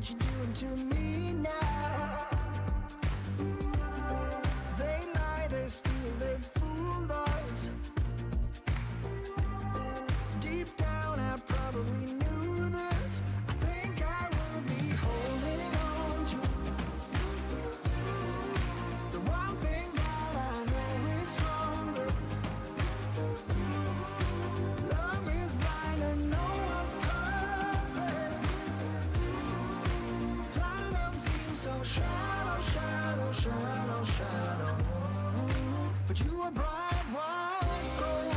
what you're doing to me now. They lie, they steal, they fooled us. Deep down I probably knew this. I think I will be holding on to the one thing that I know is stronger. Love is blind and no one's perfect. Platinum seems so shallow, shallow, shallow, shallow. But you are bright white gold.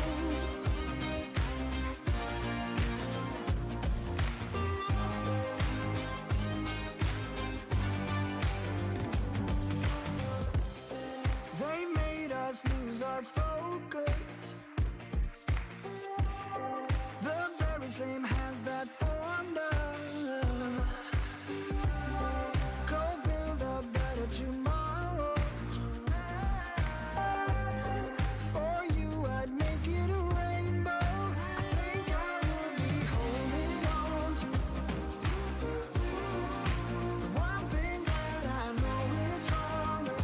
They made us lose our focus. The very same hands that formed us. Go build a better tomorrow. For you I'd make it a rainbow. I think I will be holding on to the one thing that I know is stronger.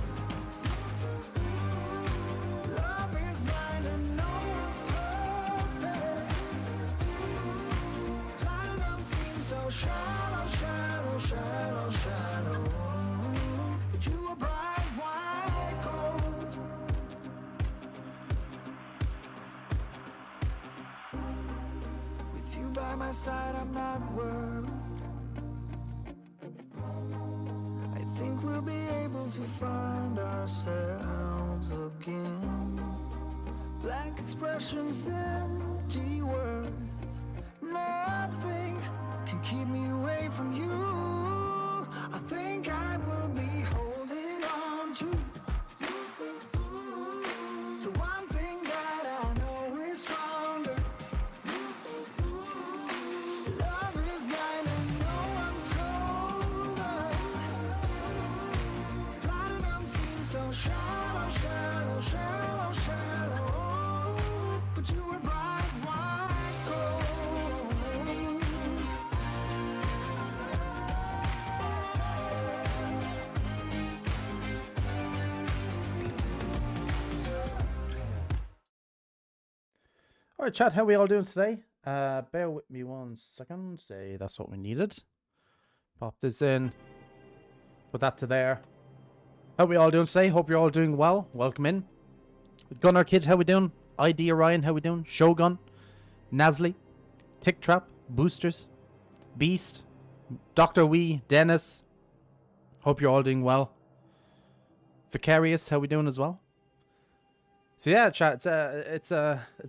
Love is blind and no one's perfect. Platinum seems so shallow, shallow, shallow, shallow. But you are bright white gold. With you by my side, I'm not worried. I think we'll be able to find ourselves again. Blank expressions, empty words. Nothing can keep me away from you. I think I will be holding on to the one thing that I know is stronger. Love is blind and no one told us. Platinum seems so shallow, shallow, shallow, shallow. But you were bright white gold. All right, chat, how are we all doing today? Bear with me 1 second. Say that's what we needed. Pop this in. Put that to there. How are we all doing today? Hope you're all doing well. Welcome in. Gunner Kid, how we doing? ID Orion, how we doing? Shogun, Nasli, Tick Trap, Boosters, Beast, Dr. Wee, Dennis. Hope you're all doing well. Vicarious, how we doing as well? So yeah, chat, it's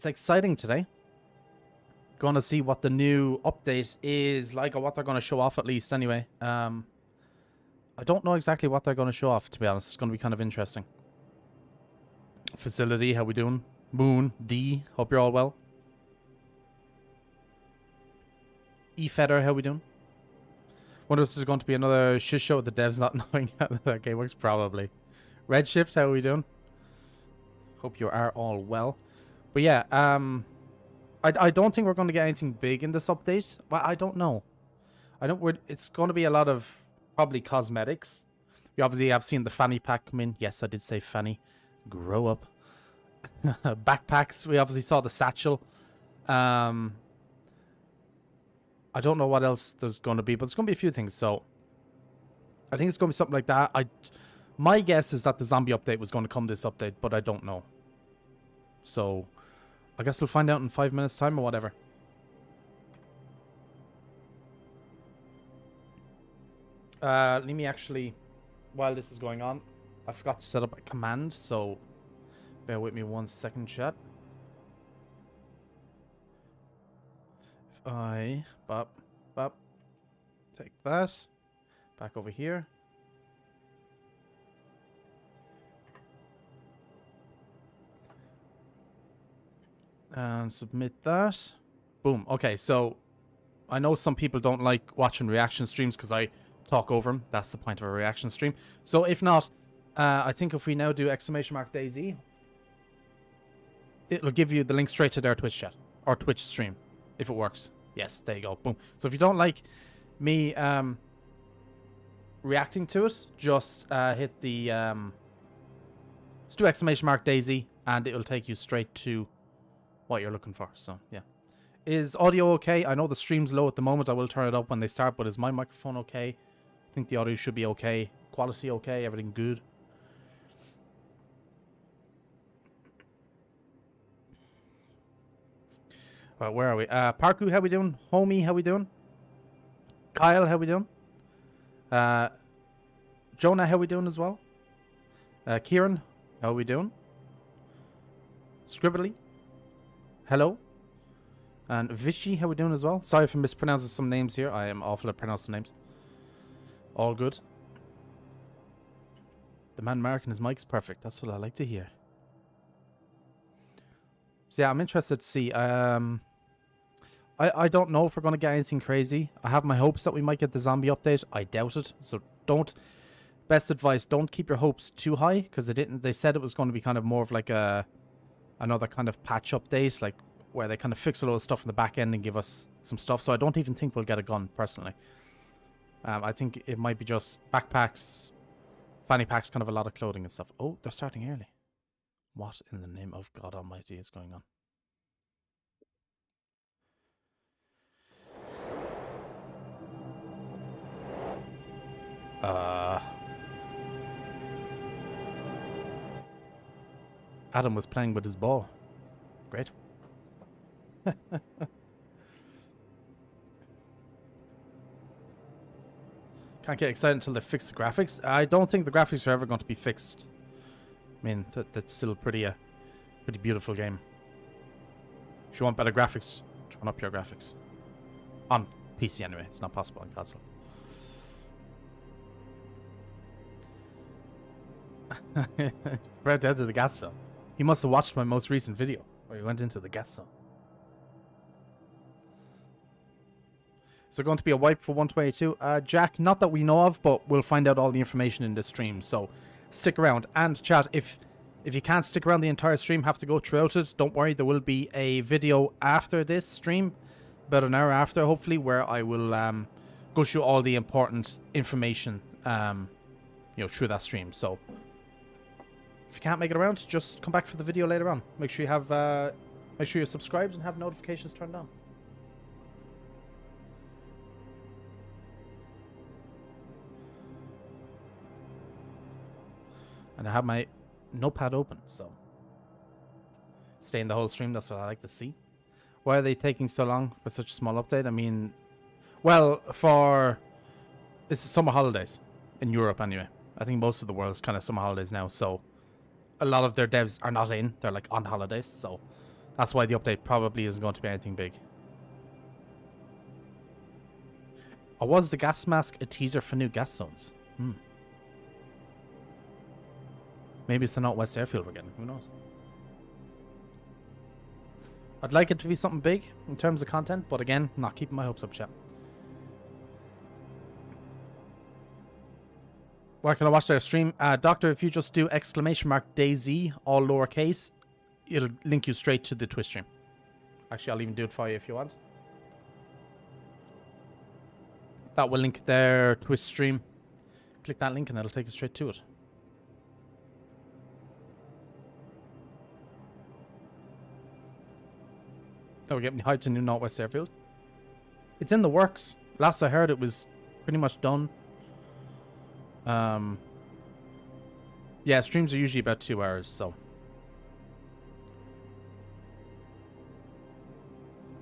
exciting today. Gonna see what the new update is like, or what they're gonna show off at least. Anyway, I don't know exactly what they're gonna show off. To be honest, it's gonna be kind of interesting. Facility, how we doing? Moon, D, hope you're all well. E-Feather, how we doing? Wonder if this is going to be another shit show with the devs not knowing how that game works. Probably. Redshift, how are we doing? Hope you are all well. But yeah, I don't think we're going to get anything big in this update. Well, I don't know. It's going to be a lot of probably cosmetics. You obviously have seen the fanny pack come in. Yes, I did say fanny. Grow up. Backpacks. We obviously saw the satchel. I don't know what else there's going to be, but there's going to be a few things. So I think it's going to be something like that. My guess is that the zombie update was going to come this update, but I don't know. So I guess we'll find out in 5 minutes time or whatever. Let me actually, while this is going on, I forgot to set up a command, so bear with me 1 second, chat. If I take that back over here. And submit that. Boom. Okay, so I know some people don't like watching reaction streams because I talk over them. That's the point of a reaction stream. So if not, I think if we now do !DayZ, it'll give you the link straight to their Twitch chat or Twitch stream if it works. Yes, there you go. Boom. So if you don't like me reacting to it, just hit the just do exclamation mark DayZ and it'll take you straight to what you're looking for. So yeah. Is audio okay? I know the stream's low at the moment. I will turn it up when they start, but is my microphone okay? I think the audio should be okay. Quality okay? Everything good? Well, where are we? Parku, how we doing? Homie, how we doing? Kyle, how we doing? Jonah, how we doing as well? Kieran, how we doing? Scribbly, hello. And Vichy, how we doing as well? Sorry for mispronouncing some names here. I am awful at pronouncing names. All good. The man marking his mic's perfect. That's what I like to hear. So yeah, I'm interested to see. I don't know if we're going to get anything crazy. I have my hopes that we might get the zombie update. I doubt it. So don't... Best advice, don't keep your hopes too high. Because they didn't. They said it was going to be kind of more of like another kind of patch update. Like where they kind of fix a lot of stuff in the back end and give us some stuff. So I don't even think we'll get a gun, personally. I think it might be just backpacks, fanny packs, kind of a lot of clothing and stuff. Oh, they're starting early. What in the name of God Almighty is going on? Adam was playing with his ball. Great. Can't get excited until they fix the graphics. I don't think the graphics are ever going to be fixed. I mean, that's still pretty beautiful game. If you want better graphics, turn up your graphics. On PC anyway. It's not possible on console. Right down to the gas zone. He must have watched my most recent video where he went into the gas zone. Is there going to be a wipe for 122? Jack, not that we know of, but we'll find out all the information in the stream. So stick around. And chat, if you can't stick around the entire stream, have to go throughout it, don't worry. There will be a video after this stream, about an hour after, hopefully, where I will go through all the important information, through that stream. So if you can't make it around, just come back for the video later on. Make sure you have, make sure you're subscribed and have notifications turned on. And I have my notepad open, so stay in the whole stream. That's what I like to see. Why are they taking so long for such a small update? I mean, well, it's summer holidays in Europe anyway. I think most of the world's kind of summer holidays now, so a lot of their devs are not in. They're like on holidays, so that's why the update probably isn't going to be anything big. Or was the gas mask a teaser for new gas zones? Maybe it's the Northwest Airfield we're getting. Who knows? I'd like it to be something big in terms of content, but again, not keeping my hopes up, chat. Where can I watch their stream? Doctor, if you just do !DayZ, all lowercase, it'll link you straight to the Twitch stream. Actually, I'll even do it for you if you want. That will link their Twitch stream. Click that link and it'll take you straight to it. That will get me hyped to new Northwest Airfield. It's in the works. Last I heard, it was pretty much done. Yeah, streams are usually about 2 hours, so.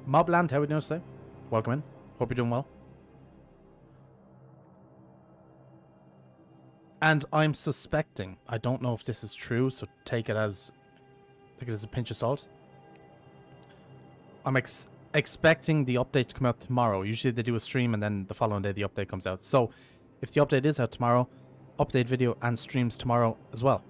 Mobland, how are we doing today? Welcome in. Hope you're doing well. And I'm suspecting, I don't know if this is true, so take it as a pinch of salt. I'm expecting the update to come out tomorrow. Usually they do a stream and then the following day the update comes out. So if the update is out tomorrow, update video and streams tomorrow as well.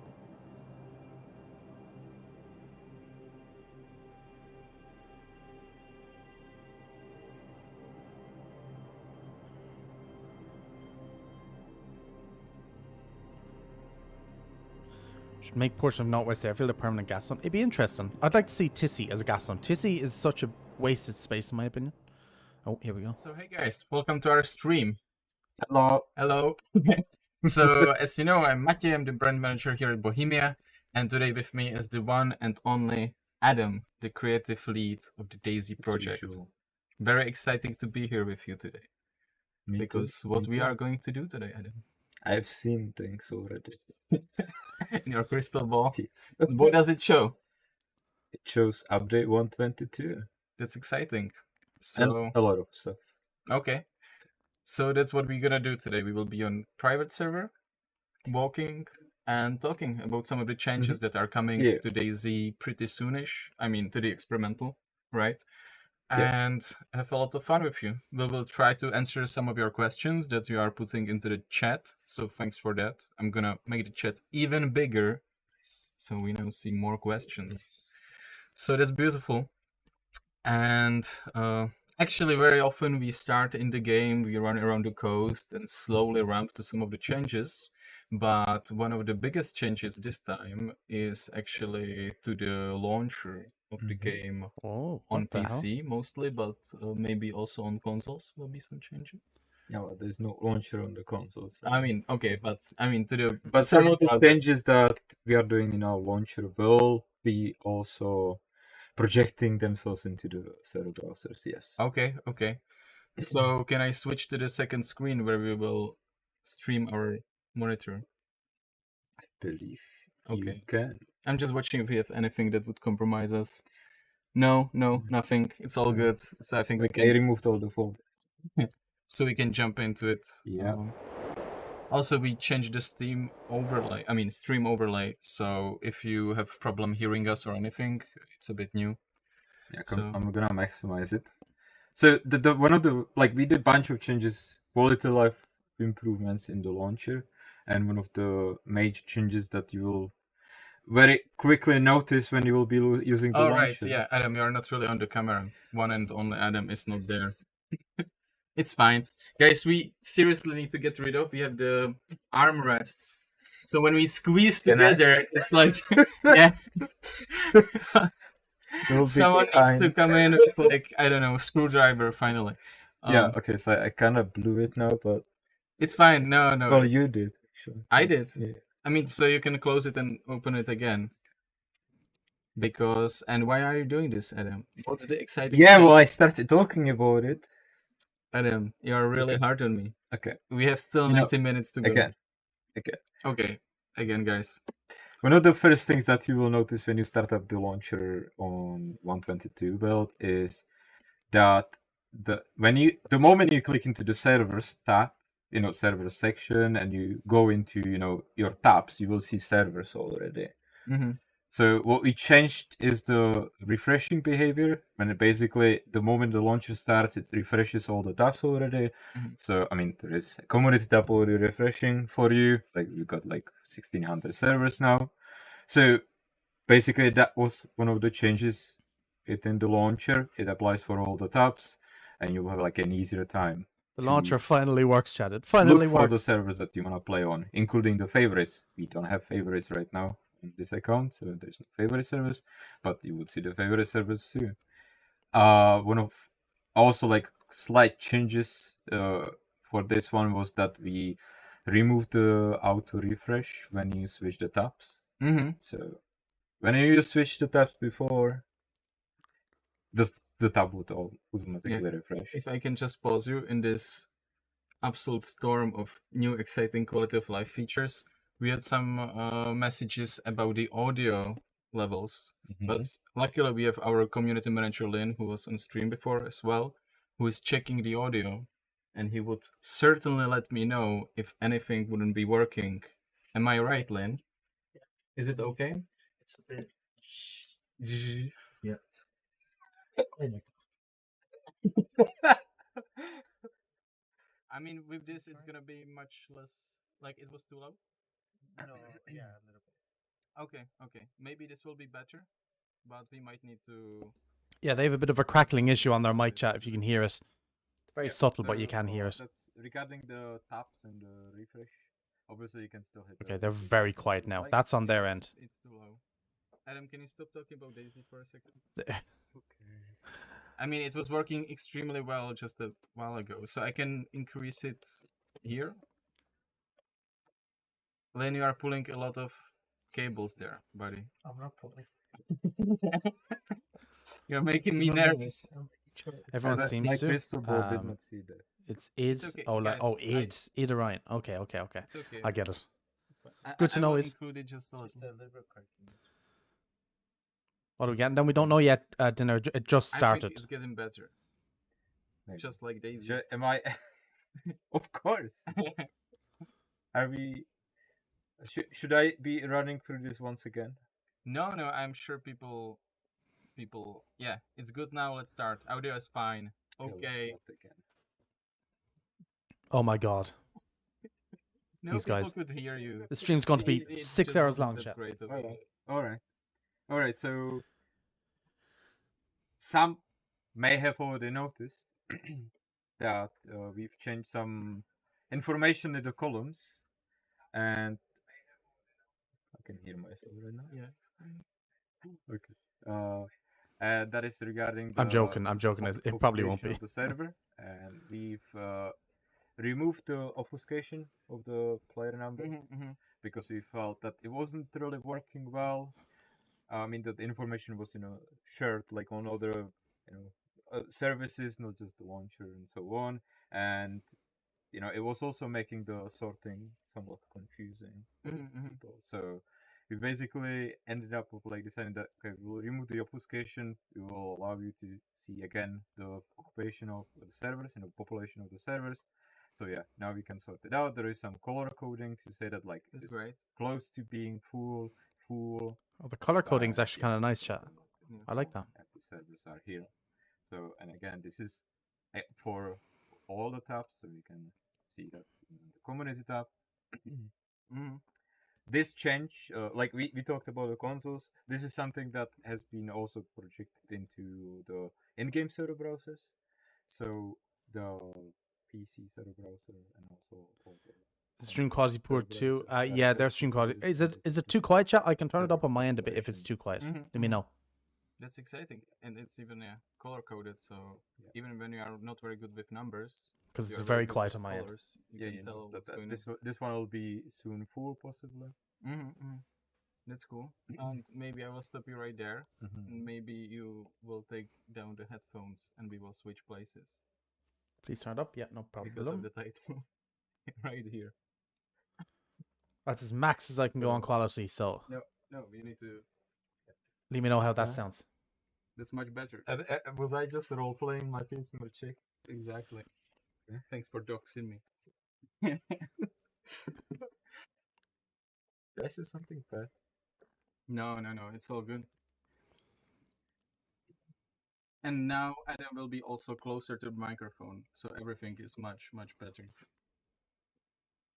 Should make portion of Northwest Airfield a permanent gas zone. It'd be interesting. I'd like to see Tissy as a gas zone. Tissy is such a wasted space in my opinion. Oh, here we go. So hey guys, welcome to our stream. Hello. Hello. So, as you know, I'm Maciej, I'm the brand manager here at Bohemia, and today with me is the one and only Adam, the creative lead of the DayZ project. Very exciting to be here with you today. Me Because too. what me we too. are going to do today, Adam, I've seen things already. in your crystal ball, Yes. what does it show? It shows update 122 That's exciting. and So, a lot of stuff. okay. So that's what we're gonna do today. We will be on private server, walking and talking about some of the changes that are coming Yeah. to DayZ pretty soonish. I mean, to the experimental, right? Yeah. And have a lot of fun with you. We will try to answer some of your questions that you are putting into the chat. So thanks for that. I'm gonna make the chat even bigger, so we now see more questions. So that's beautiful. And actually, very often we start in the game, we run around the coast and slowly ramp to some of the changes. But one of the biggest changes this time is actually to the launcher of the game Oh, on what the hell? PC mostly, but maybe also on consoles will be some changes. Yeah, well, there's no launcher on the consoles. I mean, okay, but I mean to the But some of the certain- changes that we are doing in our launcher will be also projecting themselves into the server browsers. Yes. Okay, okay. So can I switch to the second screen where we will stream our monitor? I believe Okay. you can. I'm just watching if we have anything that would compromise us. No, nothing. It's all good. So I think we I can. removed all the folders. So we can jump into it. Yeah. Also, we changed the Steam overlay. I mean, stream overlay. So if you have problem hearing us or anything, it's a bit new. Yeah, So- I'm gonna maximize it. So the one of the we did a bunch of changes, quality of life improvements in the launcher, and one of the major changes that you will very quickly notice when you will be using the Oh, launcher. right. Yeah, Adam, you're not really on the camera. One and only Adam is not there. It's fine. Guys, we seriously need to get rid of. We have the armrests. So when we squeeze Can I- together, it's like, yeah. Will be Someone needs to kind. come in with, like, I don't know, screwdriver finally. Yeah. Okay. So I kind of blew it now, but It's fine. No. well, it's- you did actually. I did. Yeah. I mean, so you can close it and open it again. Because, and why are you doing this, Adam? What's the exciting Yeah. thing? Well, I started talking about it. Adam, you're really Okay. hard on me. Okay. We have still You know, 90 minutes to go. Again. Okay. Again, guys. One of the first things that you will notice when you start up the launcher on 122 build is that the moment you click into the servers tab, servers section, and you go into your tabs, you will see servers already. Mm-hmm. So what we changed is the refreshing behavior. When basically the moment the launcher starts, it refreshes all the tabs already. Mhm. So I mean, there is a community tab already refreshing for you. Like we've got 1,600 servers now. So basically that was one of the changes in the launcher. It applies for all the tabs, and you will have an easier time. The to launcher finally works, chat. It finally Look for the works. servers that you want to play on, including the favorites. We don't have favorites right now in this account, so there's no favorite servers, but you would see the favorite servers soon. One of also slight changes for this one was that we removed the auto refresh when you switch the tabs. Mm-hmm. So when you switch the tabs before, the tab would automatically refresh. If I can just pause you in this absolute storm of new exciting quality of life features, we had some messages about the audio levels. Mhm. But luckily we have our community manager Lynn, who was on stream before as well, who is checking the audio, and he would certainly let me know if anything wouldn't be working. Am I right, Lynn? Is it okay? It's a bit. Zzz. Yeah. Oh my I mean, with this, it's gonna be much less. Like, it was too low. god. No, yeah, a little bit. Okay. Maybe this will be better, but we might need to. Yeah, they have a bit of a crackling issue on their mic chat, if you can hear us. It's very subtle, but you So, can hear us. That's regarding the tabs and the refresh. Obviously, you can still hit. Okay, the they're refresh very button quiet if you now. like. That's on their Yeah, end. It's too low. Adam, can you stop talking about DayZ for a second? Okay. I mean, it was working extremely well just a while ago, so I can increase it Here. Then you are pulling a lot of cables there, buddy. I'm not pulling. You're making me nervous. I'm making sure. Everyone My seems to. crystal ball did not see that. It's id. okay, Oh, like oh, guys, I- id. Id Orion. Okay, okay, okay. It's okay. I get it. It's fine. Good to I know will it. include it just a Just little. a liver cartoon. What are we getting? Then we don't know yet. Dinner. It just I started. think it's getting better. Maybe. Just like DayZ. Am I? Of course. Are we? Should I be running through this once again? No, I'm sure people. Yeah, it's good now. Let's start. Audio is fine. Okay, let's Okay. start again. Oh my god. No, These people guys. could hear you. The stream's going to be It 6 just hours wasn't long, that chat. great of Alright. a- All right. So some may have already noticed that we've changed some information in the columns, and I can hear myself right now. Yeah. Okay. And that is regarding. I'm joking. It probably won't population be. of the server, and we've removed the obfuscation of the player numbers because we felt that it wasn't really working well. I mean that the information was shared like on other services, not just the launcher and so on, and it was also making the sorting somewhat confusing for people. So we basically ended up with like deciding that okay, we'll remove the obfuscation. We will allow you to see again the occupation of the servers and the population of the servers. So yeah, now we can sort it out. There is some color coding to say that like That's it's great. close to being full. Oh, the color coding is actually yeah, kind of nice, so, chat. I like that. the servers are here. So and again, this is for all the tabs, so we can see that in the community tab. This change, like we talked about the consoles, this is something that has been also projected into the in-game server browsers. So the PC server browser and also all the Stream quality poor server too. browsers Yeah, are their just stream quality. introduced Is into it too quiet, chat? I can turn it server up on my end a bit if it's operation. too quiet. Mhm, Let me know. That's exciting, and it's even color coded. So Yeah. even when you are not very good with numbers, Because you it's are very good quiet with on my end. colors, you Yeah, can tell what's going this one will be soon full possibly. on. That's cool. And maybe I will stop you right there. Mhm. And maybe you will take down the headphones, and we will switch places Please turn it up. Yeah, no because of problem. the title right here. That's as max as I can go on So- quality. So No, we need to. let me know how that Okay. sounds. That's much better. Was I just role playing my consumer chick? Exactly. Yeah. Thanks for doxing me. Did I say something bad? No, it's all good. And now Adam will be also closer to the microphone, so everything is much better.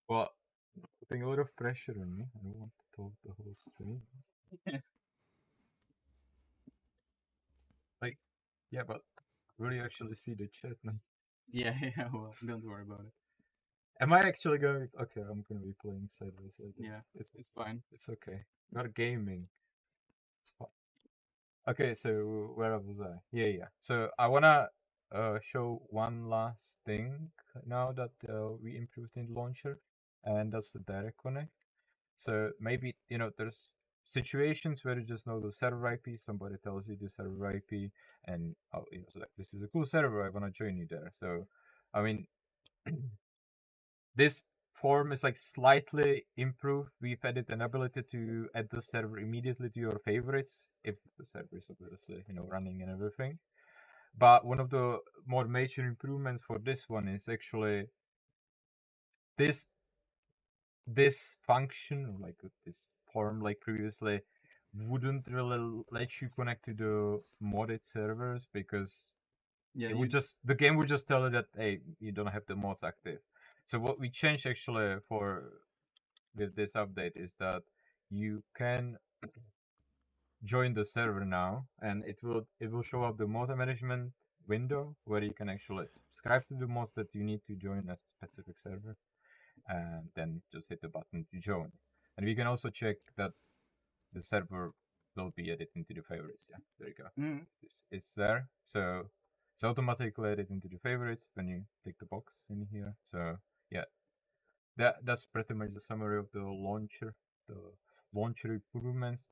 Well, putting a lot of pressure on me. I don't want to talk the whole thing. Like, yeah, but will you actually see the chat now? Yeah, well, don't worry about it. Am I actually going? Okay, I'm gonna be playing sideways. I guess. Yeah, it's fine. It's okay. Not gaming. It's fine. Okay, so where was I? Yeah. So I wanna show one last thing now that we improved in launcher, and that's the direct connect. So maybe there's situations where you just know the server IP. Somebody tells you the server IP, and so like this is a cool server. I wanna join you there. So, I mean, this form is like slightly improved. We've added an ability to add the server immediately to your favorites if the server is obviously running and everything. But one of the more major improvements for this one is actually this function, like this form, like previously, wouldn't really let you connect to the modded servers because Yeah, it would just the game would just tell you that hey, you don't have the mods active. So what we changed actually with this update is that you can join the server now, and it will show up the mod management window where you can actually subscribe to the mods that you need to join a specific server, and then just hit the button to join. And we can also check that the server will be added into the favorites. Yeah, there you go. It's there, so it's automatically added into the favorites when you click the box in here. So yeah, that's pretty much the summary of the launcher. The launcher improvements.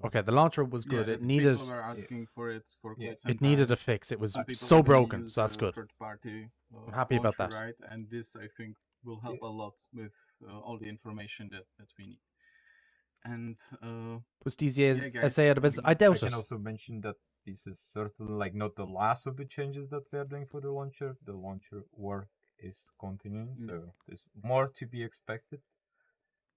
Okay, the launcher was good. It needed People were asking for it for Yeah. quite some it needed time. a fix. It was Some people so already broken, use so that's the good. third-party I'm happy about launcher, that. right? And this, I think, will help a lot with all the information that we need. And Was DZ's yeah, guys, SA out of business? I I doubt can it. also mention that this is certainly like not the last of the changes that we are doing for the launcher. The launcher work is continuing, so there's more to be expected.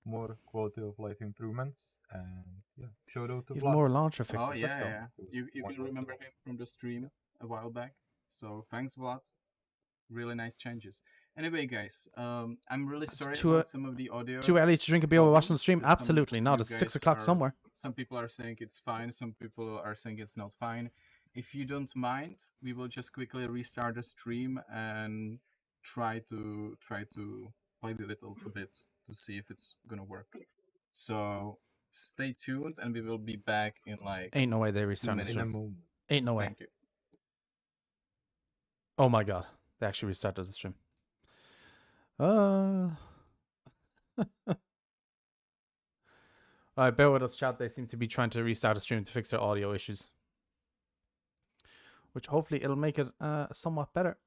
More quality of life improvements, and yeah, shout out to Even Vlad. more launcher oh fixes. yeah, go. yeah. You One can more remember thing. him from the stream a while back. So thanks, Vlad. Really nice changes. Anyway, guys, I'm really sorry too- about some of the audio. Too early to drink a beer while watching the problems stream? that some Absolutely of not. you It's 6 guys o'clock are- somewhere. Some people are saying it's fine. Some people are saying it's not fine. If you don't mind, we will just quickly restart the stream and try to play with it a little bit to see if it's gonna work. So stay tuned, and we will be back in like Ain't no way they 2 restart the minutes. In a stream. moment. Ain't no way. Thank you. Oh my god. They actually restarted the stream. Alright, bear with us, chat. They seem to be trying to restart the stream to fix their audio issues. Which hopefully it'll make it somewhat better.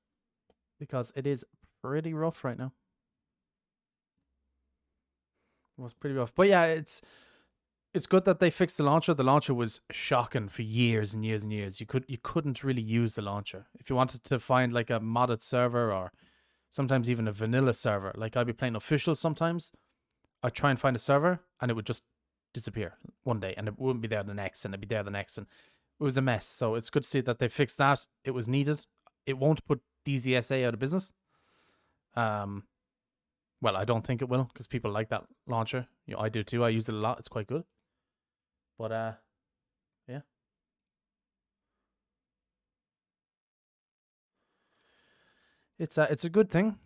Because it is pretty rough right now. It was pretty rough. But yeah, it's good that they fixed the launcher. The launcher was shocking for years and years and years. You couldn't really use the launcher. If you wanted to find like a modded server or sometimes even a vanilla server, like I'd be playing official sometimes, I'd try and find a server and it would just disappear one day and it wouldn't be there the next and it'd be there the next, and it was a mess. So it's good to see that they fixed that. It was needed. It won't put DZSA out of business. Well, I don't think it will because people like that launcher. You know, I do too. I use it a lot. It's quite good. But yeah. It's a good thing.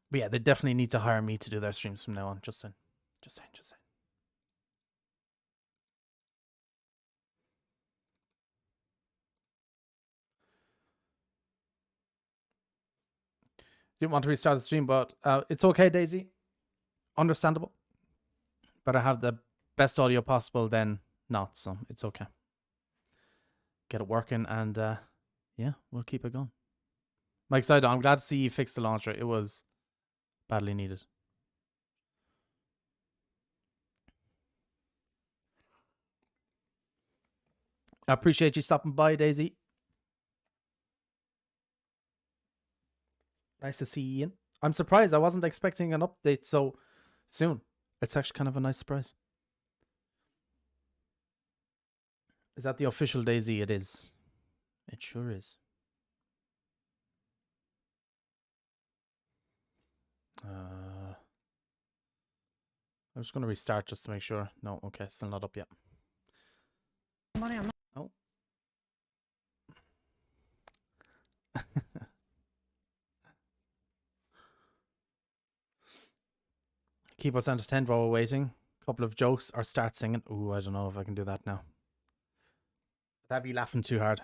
But yeah, they definitely need to hire me to do their streams from now on. Just saying. Just saying. Just saying. Didn't want to restart the stream, but it's okay, DayZ. Understandable. Better have the best audio possible than not, so it's okay. Get it working, and yeah, we'll keep it going. Mike Sido, I'm glad to see you fixed the launcher. It was badly needed. I appreciate you stopping by, DayZ. Nice to see you, Ian. I'm surprised. I wasn't expecting an update so soon. It's actually kind of a nice surprise. Is that the official DayZ? It is. It sure is. I'm just going to restart just to make sure. No, okay, still not up yet. Oh. Keep us entertained while we're waiting. Couple of jokes or start singing. Ooh, I don't know if I can do that now. I'd have you laughing too hard.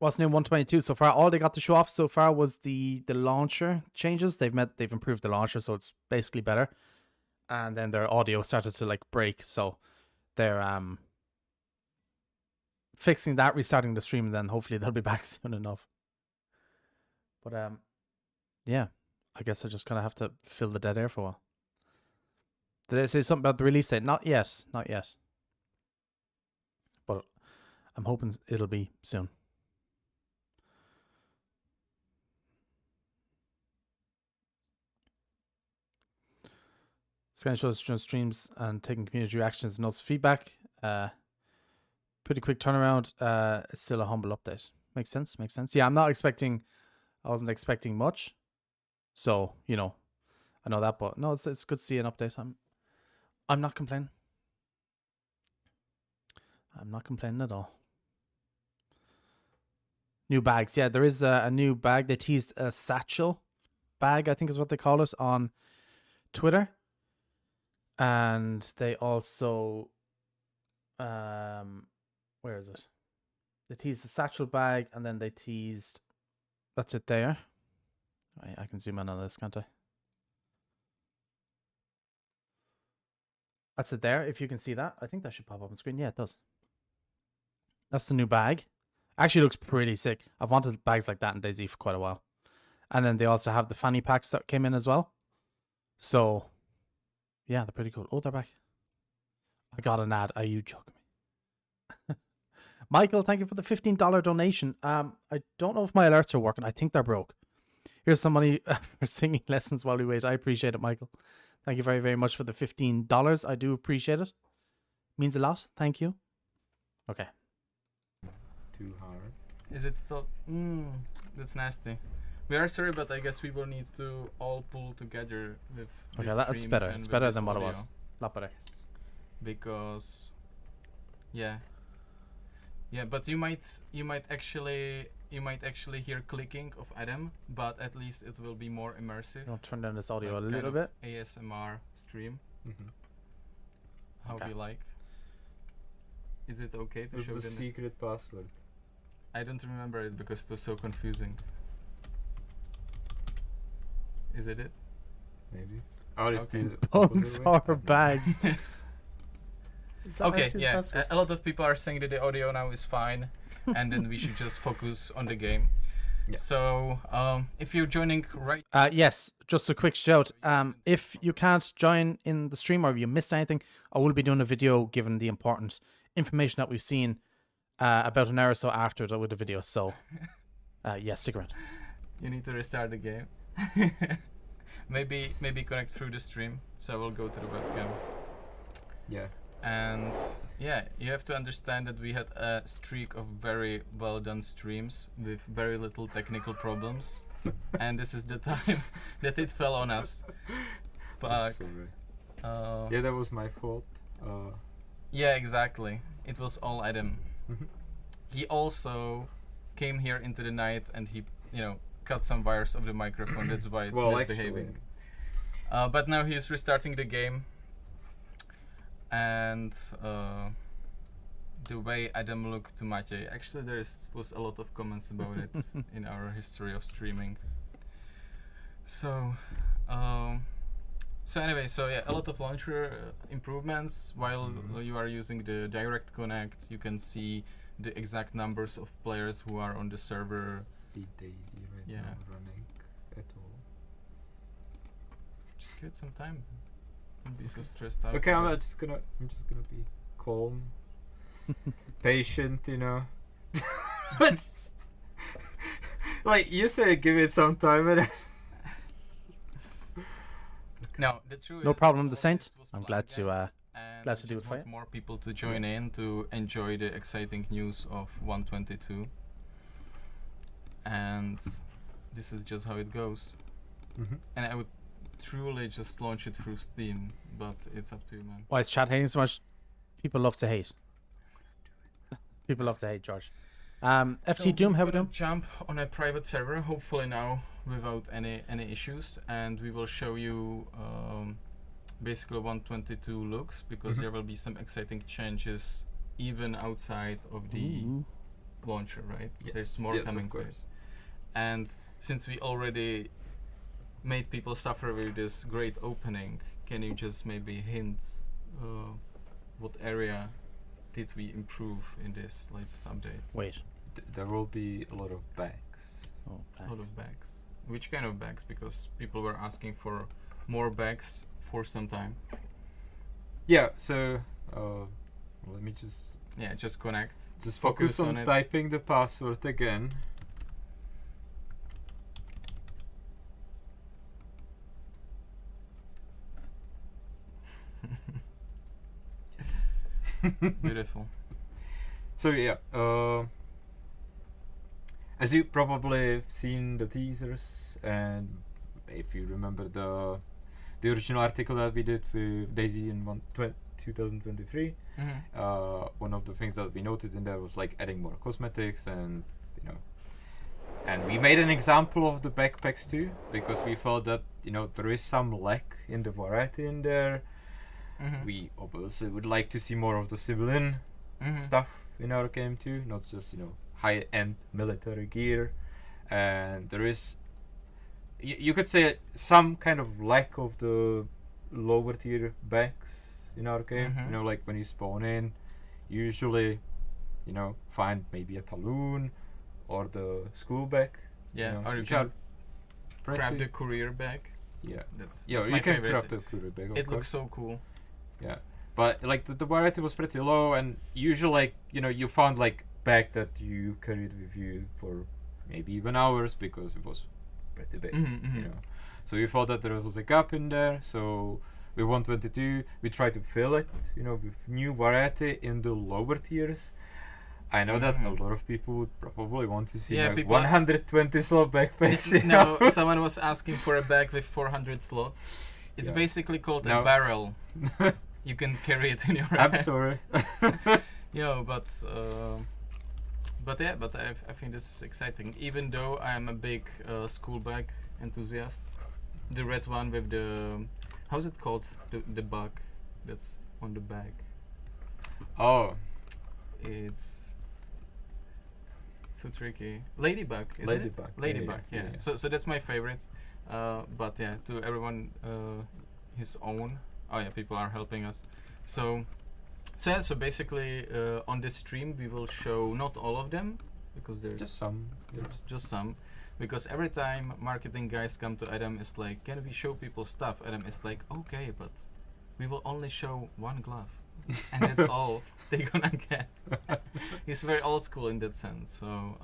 What's new 122 so far? All they got to show off so far was the launcher changes. They've improved the launcher, so it's basically better. And then their audio started to like break, so they're fixing that, restarting the stream, and then hopefully they'll be back soon enough. But yeah, I guess I just kind of have to fill the dead air for a while. Did they say something about the release date? Not yet, not yet. But I'm hoping it'll be soon. Screenshots streams and taking community reactions and also feedback. Pretty quick turnaround. It's still a humble update. Makes sense. Makes sense. Yeah, I wasn't expecting much. So, you know, I know that, but no, it's good to see an update. I'm not complaining. I'm not complaining at all. New bags. Yeah, there is a new bag. They teased a satchel bag, I think is what they call it, on Twitter. And they also, where is it? They teased the satchel bag, and then they teased. That's it there. I can zoom in on this, can't I? That's it there. If you can see that, I think that should pop up on screen. Yeah, it does. That's the new bag. Actually, looks pretty sick. I've wanted bags like that in DayZ for quite a while. And then they also have the fanny packs that came in as well. So, yeah, they're pretty cool. Oh, they're back. I got an ad. Are you joking me? Michael, thank you for the $15 donation. I don't know if my alerts are working. I think they're broke. Here's some money for singing lessons while we wait. I appreciate it, Michael. Thank you very, very much for the $15. I do appreciate it. Means a lot. Thank you. Okay. Too hard. Is it still? That's nasty. We are sorry, but I guess we will need to all pull together with. Okay, this that's stream better. and It's with better this than what it audio. was. Lot better. Because, yeah, but you might actually hear clicking of Adam, but at least it will be more immersive. You want to turn down this audio like a kind little of bit? ASMR stream. How Okay. do you like? Is it okay to What's show the them? secret password? I don't remember it because it was so confusing. Is it? Maybe. Or is Okay. the Bunks opposite way? or bags? Is that Okay, actually the yeah. password? A lot of people are saying that the audio now is fine, and then we should just focus on the game. Yeah. So, if you're joining right, Yes, just a quick shout. If you can't join in the stream or if you missed anything, I will be doing a video given the important information that we've seen about an hour or so after with the video. So, yeah, stick around. you need to restart the game. maybe connect through the stream. So I will go to the webcam. Yeah. And yeah, you have to understand that we had a streak of very well done streams with very little technical problems, and this is the time that it fell on us. But Sorry. Yeah, that was my fault. yeah, exactly. It was all Adam. Mhm. He also came here into the night and he, cut some wires of the microphone. That's why it's Well, misbehaving. But now he's restarting the game. And the way Adam looked to Maciej, actually was a lot of comments about it in our history of streaming. So anyway, a lot of launcher improvements. While you are using the direct connect, you can see the exact numbers of players who are on the server. See DayZ right Yeah. now running at all. Just give it some time. Don't be so stressed out. Okay, I'm about it. just gonna be calm, patient, Like you say, give it some time, and No, the truth No is problem, that the all Saint. this was I'm planned, glad to, guys, and glad we to do just it for want you. more people to join in to enjoy the exciting news of 122. And this is just how it goes. And I would truly just launch it through Steam, but it's up to you, man. Why is chat hating so much? People love to hate. People love to hate, George. FT Doom, how we doing? Jump on a private server, hopefully now without any issues, and we will show you basically 122 looks, because there will be some exciting changes even outside of the Ooh. launcher, right? Yes. There's more Yes, of coming to it. course. And since we already made people suffer with this great opening, can you just maybe hint what area did we improve in this latest update? Wait. There will be a lot of bags. Oh, A lot thanks. of bags. Which kind of bags? Because people were asking for more bags for some time. Yeah. So let me just Yeah, just connect. focus on on it. typing the password again. Beautiful. So yeah, as you probably have seen the teasers, and if you remember the original article that we did with DayZ in 2023, one of the things that we noted in there was like adding more cosmetics, and and we made an example of the backpacks too, because we felt that there is some lack in the variety in there. We obviously would like to see more of the civilian stuff in our game too, not just high-end military gear. And there is, you could say, some kind of lack of the lower tier bags in our game. Like when you spawn in, you usually find maybe a talon or the school bag. Yeah, or you which are can pretty, grab the courier bag. yeah, That's you my can favorite. craft the courier bag. Of It course. looks so cool. Yeah, but like the variety was pretty low, and usually like you found like bag that you carried with you for maybe even hours because it was pretty big. So we thought that there was a gap in there. So with 122, we tried to fill it, with new variety in the lower tiers. I know that a lot of people would probably want to see like people 120 slot backpacks. No, someone was asking for a bag with 400 slots. It's Yeah. basically called a No. barrel. You can carry it in your I'm hand. sorry. But I think this is exciting. Even though I am a big school bag enthusiast, the red one with the how's it called? The bug that's on the bag. Oh, It's so tricky. Ladybug, isn't Ladybug, it? yeah, Ladybug, yeah, yeah. yeah. So that's my favorite. But yeah, to everyone his own. Oh yeah, people are helping us. So basically on this stream we will show not all of them because there's just some. just some. Because every time marketing guys come to Adam, it's like, can we show people stuff? Adam is like, okay, but we will only show one glove, and that's all they're gonna get. He's very old school in that sense. So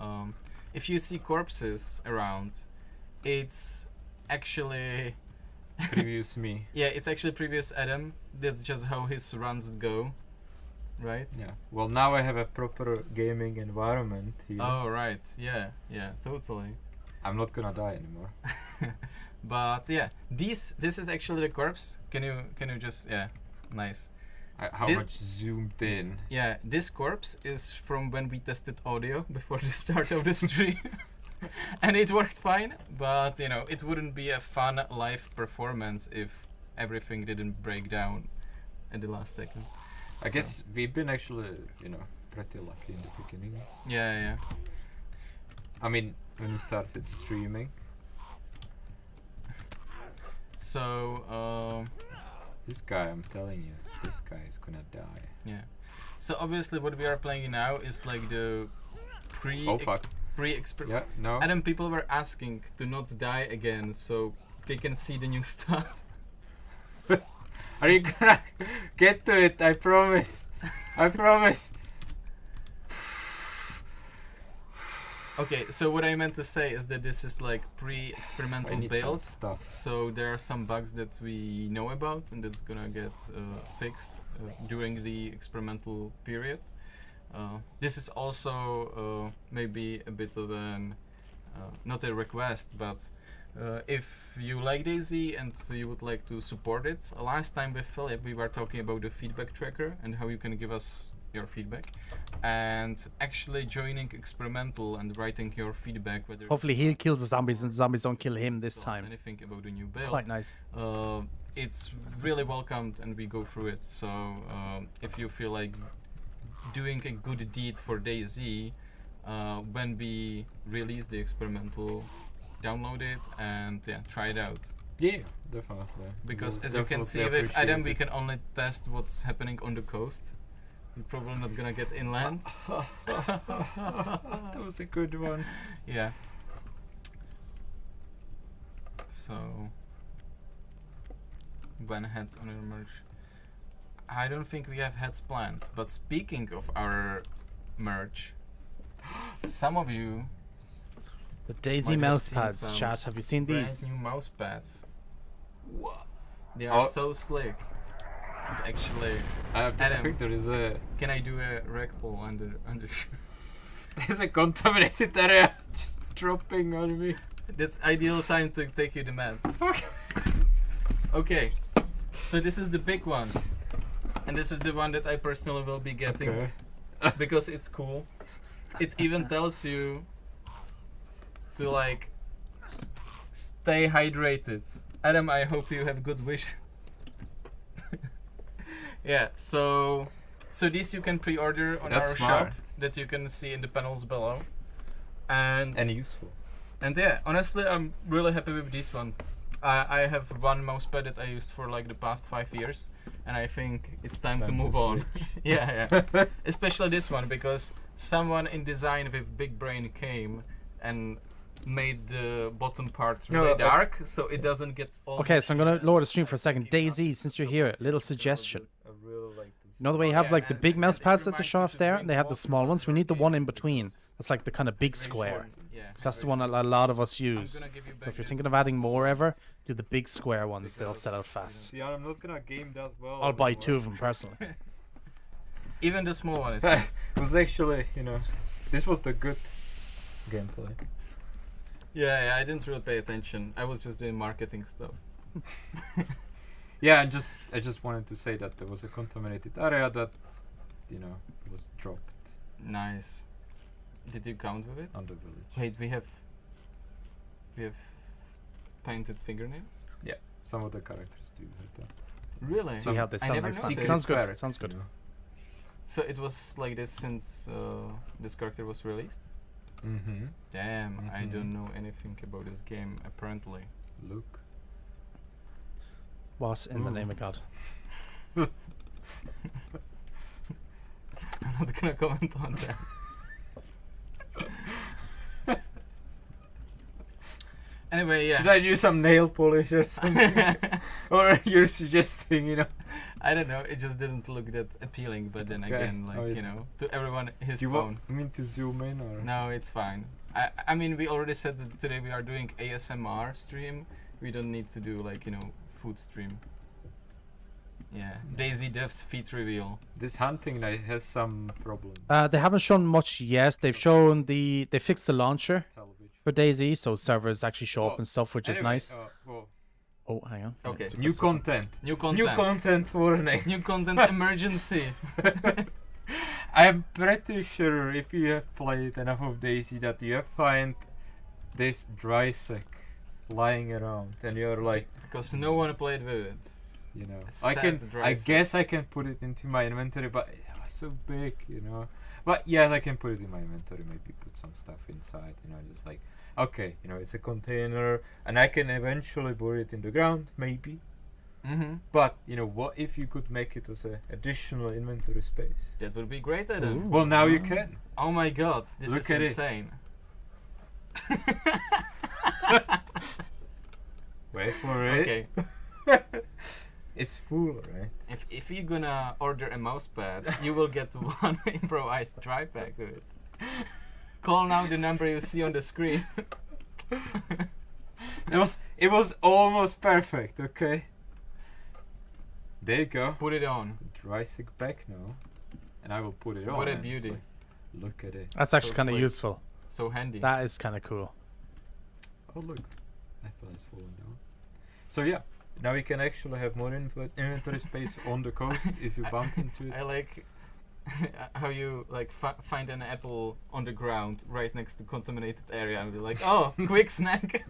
if you see corpses around, it's actually Previous me. yeah, it's actually previous Adam. That's just how his runs go, right? Yeah. Well, now I have a proper gaming environment here. Oh right, yeah, totally. I'm not gonna die anymore. But yeah, this is actually the corpse. Can you just nice. How This- much zoomed in? Yeah, this corpse is from when we tested audio before the start of the stream. And it worked fine, but it wouldn't be a fun live performance if everything didn't break down at the last second. I So- guess we've been actually, pretty lucky in the beginning. Yeah. I mean, when we started streaming, So this guy, I'm telling you, this guy is gonna die. yeah. So obviously what we are playing now is like the Oh fuck. pre-exper. Yeah, no. Adam, people were asking to not die again, so they can see the new stuff. Are you gonna get to it? I promise. I promise. Okay, so what I meant to say is that this is like I pre-experimental need some build. stuff. So there are some bugs that we know about and that's gonna get fixed during the experimental period. This is also maybe a bit of an not a request, but if you like DayZ and you would like to support it, last time with Philip we were talking about the feedback tracker and how you can give us your feedback, and actually joining experimental and writing your feedback. Whether Hopefully he kills the zombies and the zombies don't kill him this tells us time. anything about the new build. Quite nice. It's really welcomed and we go through it. So if you feel like doing a good deed for DayZ, when we release the experimental, download it and try it out. Yeah, definitely. Because We'll as you can see definitely with Adam, we appreciate can only test what's happening on the coast. We're probably not gonna get inland. That was a good one. Yeah. So when heads on your merch, I don't think we have heads planned. But speaking of our merch, some of you The DayZ Might have mouse seen pads, some chat. Have you seen brand these? new mouse pads. They are Oh. so slick. And actually, I Adam. think there is a can I do a rec pull under? there's a contaminated area just dropping on me. That's ideal time to take you the mat. Okay, so this is the big one, and this is the one that I personally will be getting Okay. because it's cool. It even tells you to like stay hydrated. Adam, I hope you have good wish. Yeah, so So these you can pre-order on That's our smart. shop that you can see in the panels below. And useful. and yeah, honestly, I'm really happy with this one. I have one mousepad that I used for like the past 5 years, and I think it's time to move on. yeah, yeah. Especially this one, because someone in design with big brain came and made the bottom part really dark, so it doesn't get all. Okay, so I'm gonna mushy lower and, the stream for a like, second. keep up. DayZ, since you're here, little suggestion. I really like this. You know the way you Oh, have yeah, like the and- big and mouse it pads at the reminds show you off to there, drink and they have the water small ones. We before need the one in gaming between. because That's like the kind of big square. hydration- yeah, 'Cause that's the one a hydration is- lot of us I'm use. gonna give you So back if you're this thinking of adding small more one. ever, do the big square ones. They'll sell out Because, fast. Yeah, I'm not gonna game that well. I'll buy anymore. 2 of them personally. Even the small one is nice. It was actually, this was the good gameplay. Yeah, I didn't really pay attention. I was just doing marketing stuff. Yeah, I just wanted to say that there was a contaminated area that, was dropped Nice. Did you count with it? on the village. Wait, we have painted fingernails? Some of the characters do have that. Really? See how they I sound never like fun. noticed. Sounds good. Barracks, Sounds good. So it was like this since this character was released? Mm-hmm. Damn, I Mhm. don't know anything about this game apparently. Look. What in the Ooh. name of God? I'm not gonna comment on that. Anyway, yeah. Should I do some nail polish or something? Or you're suggesting, I don't know, it just didn't look that appealing, but then Okay. again, like, Oh, to everyone his Do you phone. want me to zoom in or? No, it's fine. I mean, we already said that today we are doing ASMR stream. We don't need to do like, food stream. Yeah. DayZ Dev's feet reveal. This hunting night has some problems. They haven't shown much yet. They've shown they fixed the launcher Television. for DayZ, so servers actually show up Oh, and stuff, which is Anyway, nice. well, Oh, hang on. Okay. Yes, new this is- content. New content. New content warning. New content emergency. I'm pretty sure if you have played enough of DayZ that you have find this dry sack lying around and you're like, Because no one played with it. I sad dry I sack. guess I can put it into my inventory, but it's so big, But yeah, I can put it in my inventory, maybe put some stuff inside, just like, okay, it's a container and I can eventually bury it in the ground, maybe. Mm-hmm. But, what if you could make it as an additional inventory space? That would be great, Adam. Ooh. Well, now you can. Oh my god, this Look is at it. insane. Wait for it. Okay. It's full, right? If you're gonna order a mousepad, you will get one improvised dry pack with it. Call now the number you see on the screen. It was almost perfect, okay? There you go. Put it on. Dry stick back now. And I will put it on. What a and it's beauty. like, look at it. That's actually So kind of slick. useful. So handy. That is kind of cool. Oh look. I feel it's falling down. So yeah. Now you can actually have more inventory space on the coast if you bump into I it. like how you like find an apple on the ground right next to contaminated area and be like, oh, quick snack.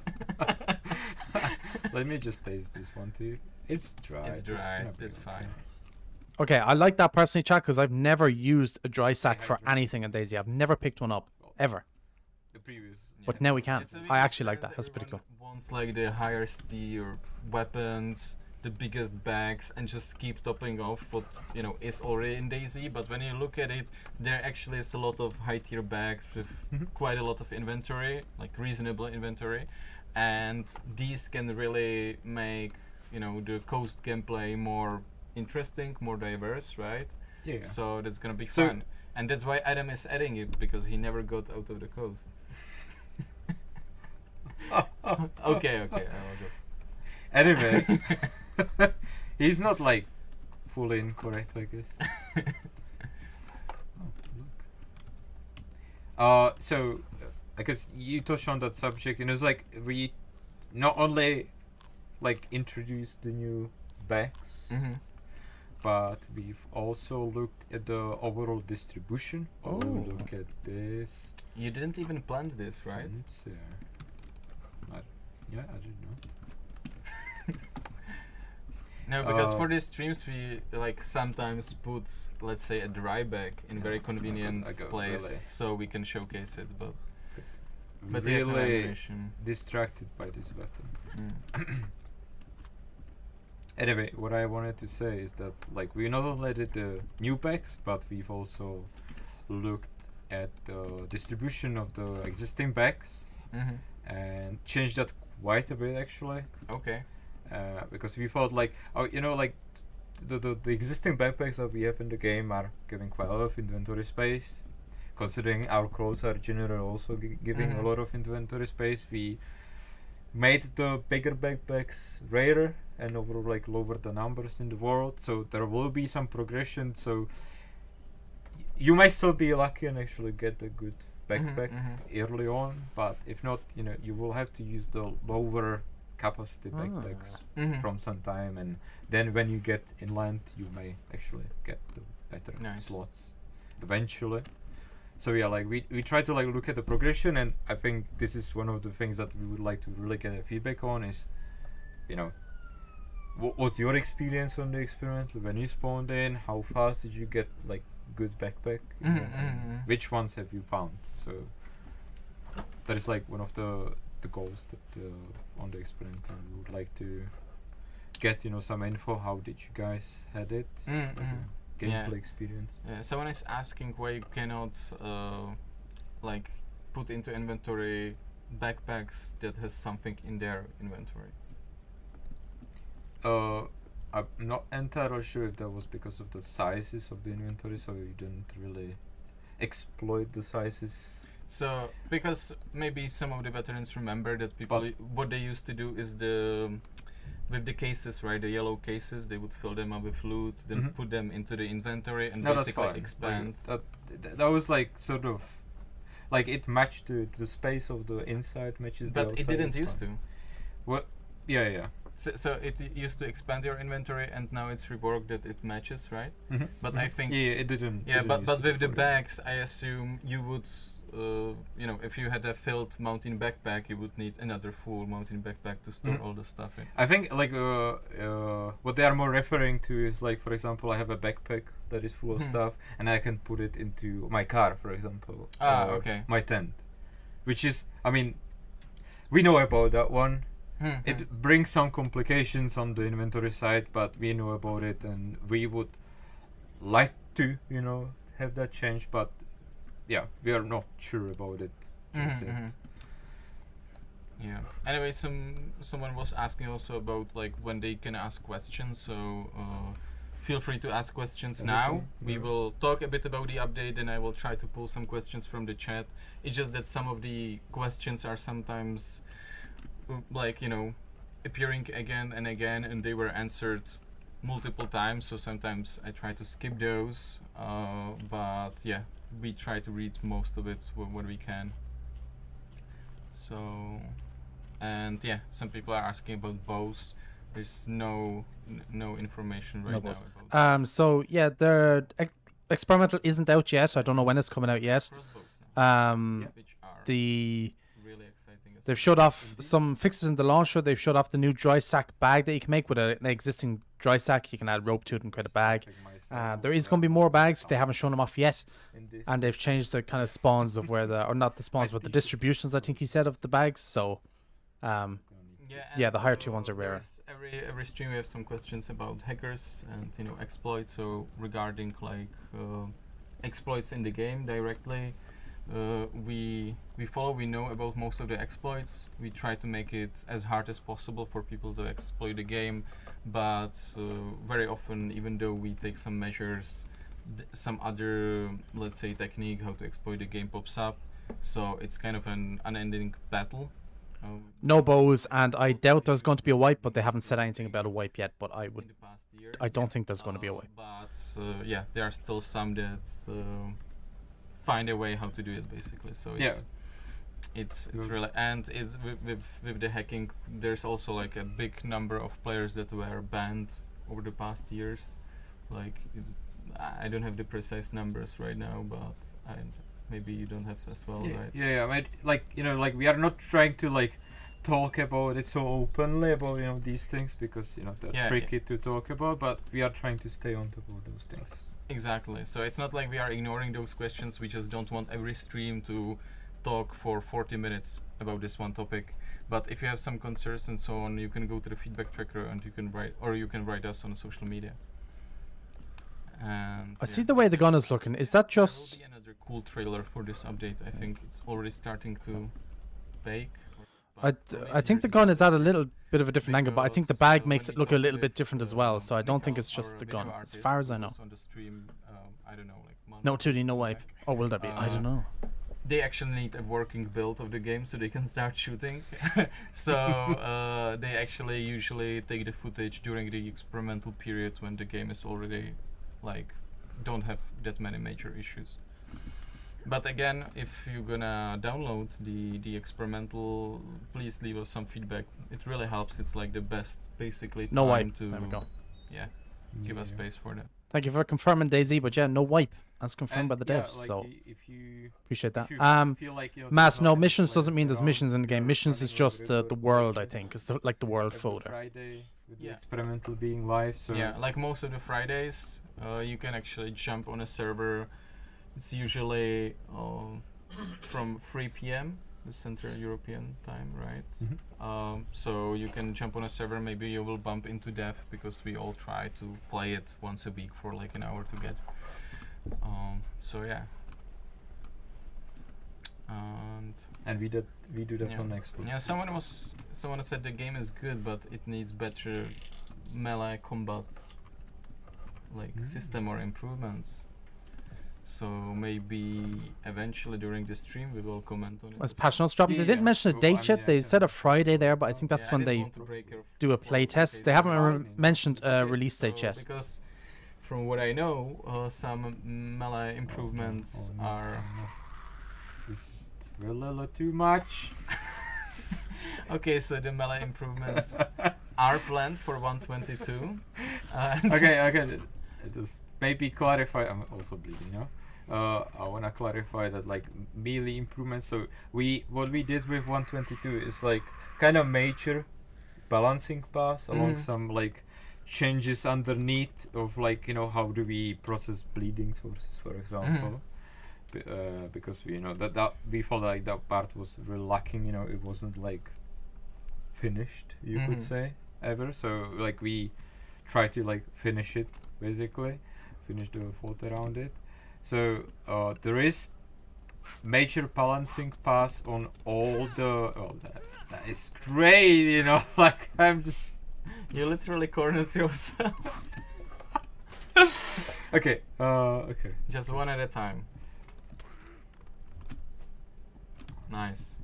Let me just taste this one too. It's dry. It's dry, gonna be it's okay. fine. Okay, I like that personally, chat, because I've never used a dry sack for hydrate. anything in DayZ. I've never picked one up, ever. The previous. But now we can. It's a I actually like trend that. That's pretty cool. everyone Wants like the highest tier weapons, the biggest bags, and just keep topping off what is already in DayZ. But when you look at it, there actually is a lot of high tier bags with quite a lot of inventory, like reasonable inventory, and these can really make the coast gameplay more interesting, more diverse, right? Yeah. So that's gonna be So- fun, and that's why Adam is adding it because he never got out of the coast. Okay, I will go. Anyway, he's not like fully incorrect, I guess. Oh, look. So I guess you touched on that subject, and it's like we not only like introduced the new bags, Mm-hmm. but we've also looked at the overall distribution. Oh, Oh. look at this. You didn't even plan this, right? Fancy. Yeah, I did not. No, because for these streams we like sometimes put, let's say, a dry bag in very convenient I got place really- so we can showcase it. But you have no really animation. distracted by this button. Mm. Anyway, what I wanted to say is that like we not only did the new packs, but we've also looked at the distribution of the existing packs Mhm. and changed that quite a bit actually. Okay. Because we thought like, oh, you know, like the existing backpacks that we have in the game are giving quite a lot of inventory space. Considering our clothes are generally also giving Mhm. a lot of inventory space, we made the bigger backpacks rarer and overall like lower the numbers in the world. So there will be some progression. So you might still be lucky and actually get a good backpack early on, but if not, you know, you will have to use the lower capacity backpacks from some time, and then when you get inland you may actually get the better Nice. slots eventually. So yeah, like we try to like look at the progression, and I think this is one of the things that we would like to really get a feedback on is, you know, what was your experience on the experiment when you spawned in? How fast did you get like good backpack? You know, and which ones have you found? So that is like one of the goals that on the experiment, and we would like to get, you know, some info. How did you guys had it? Like, gameplay Yeah. experience. Someone is asking why you cannot like put into inventory backpacks that has something in their inventory. I'm not entirely sure if that was because of the sizes of the inventory, so you didn't really exploit the sizes. So because maybe some of the veterans remember that people what they used to do is with the cases, right, the yellow cases, they would fill them up with loot, then put them into the inventory and No, that's basically fine. expand. Like, that was like sort of like it matched the space of the inside matches. But it didn't used to. What? Yeah. So it used to expand your inventory, and now it's reworked that it matches, right? But I think it didn't. yeah, didn't but use but it with the before that. bags, I assume you would, you know, if you had a filled mountain backpack, you would need another full mountain backpack to store all the stuff in. I think like what they are more referring to is like, for example, I have a backpack that is full of stuff, and I can put it into my car, for example. or Okay. My tent, which is, I mean, we know about that one. It brings some complications on the inventory side, but we know about it, and we would like to, you know, have that change, but yeah, we are not sure about it just yet. Yeah. Anyway, someone was asking also about like when they can ask questions. So feel free to ask questions now. Okay, We yeah. will talk a bit about the update, and I will try to pull some questions from the chat. It's just that some of the questions are sometimes like, you know, appearing again and again, and they were answered multiple times. So sometimes I try to skip those. But yeah, we try to read most of it when we can. So, and yeah, some people are asking about bows. There's no information right No now bows. about So yeah, the experimental isn't out yet. I don't know when it's coming out yet. crossbows now, which are The really exciting. As They've showed off some fixes in the launcher. They've showed off the new dry sack bag that you can make with an existing dry sack. You can add rope to it and create a bag. There is going to be more bags. They haven't shown them off yet. And they've changed the kind of spawns of where or not the spawns, but the distributions, I think he said, of the bags. So, yeah, the higher tier ones are rarer. Every stream we have some questions about hackers and, you know, exploits. So regarding like exploits in the game directly, we know about most of the exploits. We try to make it as hard as possible for people to exploit the game, but very often, even though we take some measures, some other, let's say, technique how to exploit the game pops up. So it's kind of an unending battle. No bows, and I doubt there's going to be a wipe, but they haven't said anything about a wipe yet. But I don't think there's going to be a wipe. But yeah, there are still some that find a way how to do it, basically. So it's really, and it's with the hacking, there's also like a big number of players that were banned over the past years. Like I don't have the precise numbers right now, but maybe you don't have as well, right? Yeah. I mean, like, you know, like we are not trying to like talk about it so openly about these things because they're Yeah, tricky to talk about, but we are trying to stay on top of those things. Exactly. So it's not like we are ignoring those questions. We just don't want every stream to talk for 40 minutes about this one topic. But if you have some concerns and so on, you can go to the feedback tracker and you can write us on social media. And I see the way the gun is looking. Is that there will just... be another cool trailer for this update. I think it's already starting to bake. I think the gun is at a little bit of a different angle, but I think the Because, bag makes when it we look a talked little bit with, different as well. So I don't think Mikhail, it's just our the video gun, as artist far as who I know. was on the stream, I don't know, like month No 2D, no wipe. back. Or will there be? I don't know. They actually need a working build of the game so they can start shooting. So they actually usually take the footage during the experimental period when the game is already like don't have that many major issues. But again, if you're gonna download the experimental, please leave us some feedback. It really helps. It's like the best basically No time wipe. to There we go. yeah give us space for that. Thank you for confirming, DayZ, but yeah, no wipe. As confirmed And by the yeah, devs, like so if you appreciate that. if you feel like Mass, there's no, not many missions players doesn't mean there's around, missions in the game. you're Missions is running just over the world, I weekends, think. It's like the world every folder. Friday with the Yeah. experimental being live. So Yeah, like most of the Fridays, you can actually jump on a server. It's usually from 3 p.m. the Central European time, right? So you can jump on a server. Maybe you will bump into dev because we all try to play it once a week for like an hour together. So yeah. and we do that Yeah. on Xbox. Yeah, someone said the game is good, but it needs better melee combat like system or improvements. So maybe eventually during the stream we will comment on it. As as well. patch notes dropping, they Yeah, didn't mention a well, I date mean, yet. I They can- said a Friday there, but I think that's Yeah, I when didn't they want to break your do a flow play in test. case They it's haven't fine. mentioned a Okay, release date so yet. because from what I know, some melee improvements Oh, no, are. no. This is a little too much. Okay, so the melee improvements are planned for 122. Okay. Just maybe clarify. I'm also bleeding now. I wanna clarify that like melee improvements. So what we did with 122 is like kind of major balancing pass along Mhm. some like changes underneath of like how do we process bleeding sources, for example. Because we that we felt like that part was really lacking. It wasn't like finished, you could Mhm. say, ever. So like we try to like finish it, basically finish the thought around it. So there is major balancing pass on all the that is great. Like I'm just You literally cornered yourself. okay. Okay. Just one at a time. Nice.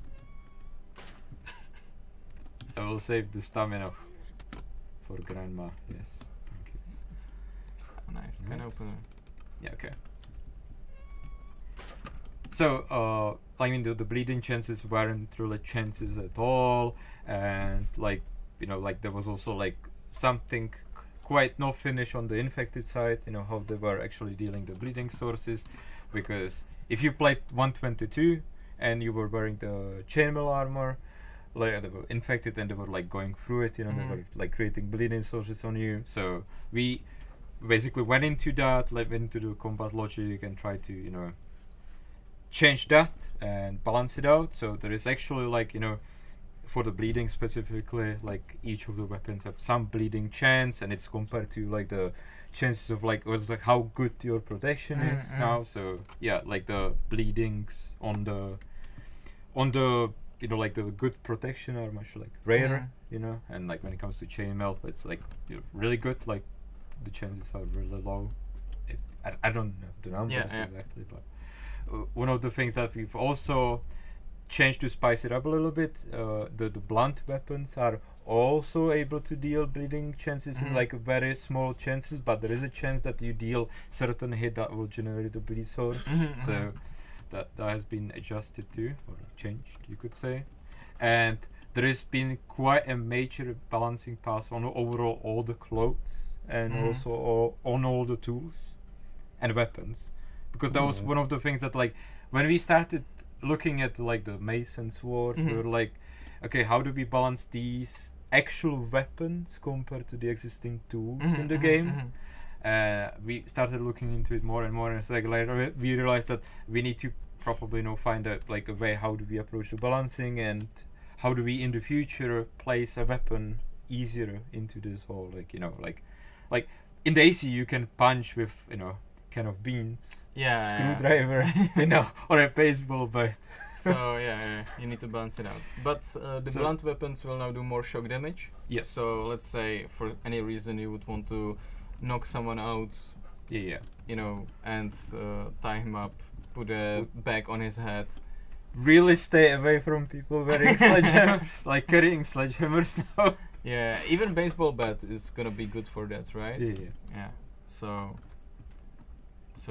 I will save the stamina for grandma. Yes. Thank you. Oh, nice. Can I Nice. open it? Yeah. Okay. So, I mean, the bleeding chances weren't really chances at all, and like there was also like something quite not finished on the infected side. How they were actually dealing the bleeding sources, because if you played 122 and you were wearing the chainmail armor, like they were infected and they were like going through it. They were like creating bleeding sources on you. So we basically went into that, went into the combat logic and tried to change that and balance it out. So there is actually like for the bleeding specifically, like each of the weapons have some bleeding chance, and it's compared to like the chances of like how good your protection is now. So yeah, like the bleedings on the like the good protection are much like rarer, and like when it comes to chainmail, it's like really good. Like the chances are really low. I don't know the numbers Yeah. exactly, but one of the things that we've also changed to spice it up a little bit, the blunt weapons are also able to deal bleeding chances in like very small chances, but there is a chance that you deal certain hit that will generate the bleed source. So that has been adjusted to, or changed, you could say. And there has been quite a major balancing pass on overall all the clothes, and also on all the tools and weapons, because that was one of the things that like when we started looking at like the mace and sword, we were like, okay, how do we balance these actual weapons compared to the existing tools in the game? We started looking into it more and more, and it's like later we realized that we need to probably find a like a way how do we approach the balancing, and how do we in the future place a weapon easier into this whole like in DayZ you can punch with kind of beans, screwdriver, or a baseball bat. So yeah, you need to balance it out. But the blunt weapons will now do more shock damage. Yes. So let's say for any reason you would want to knock someone out, and tie him up, put a bag on his head. Really stay away from people wearing sledgehammers, like carrying sledgehammers now. Yeah, even baseball bat is gonna be good for that, right? Yeah. So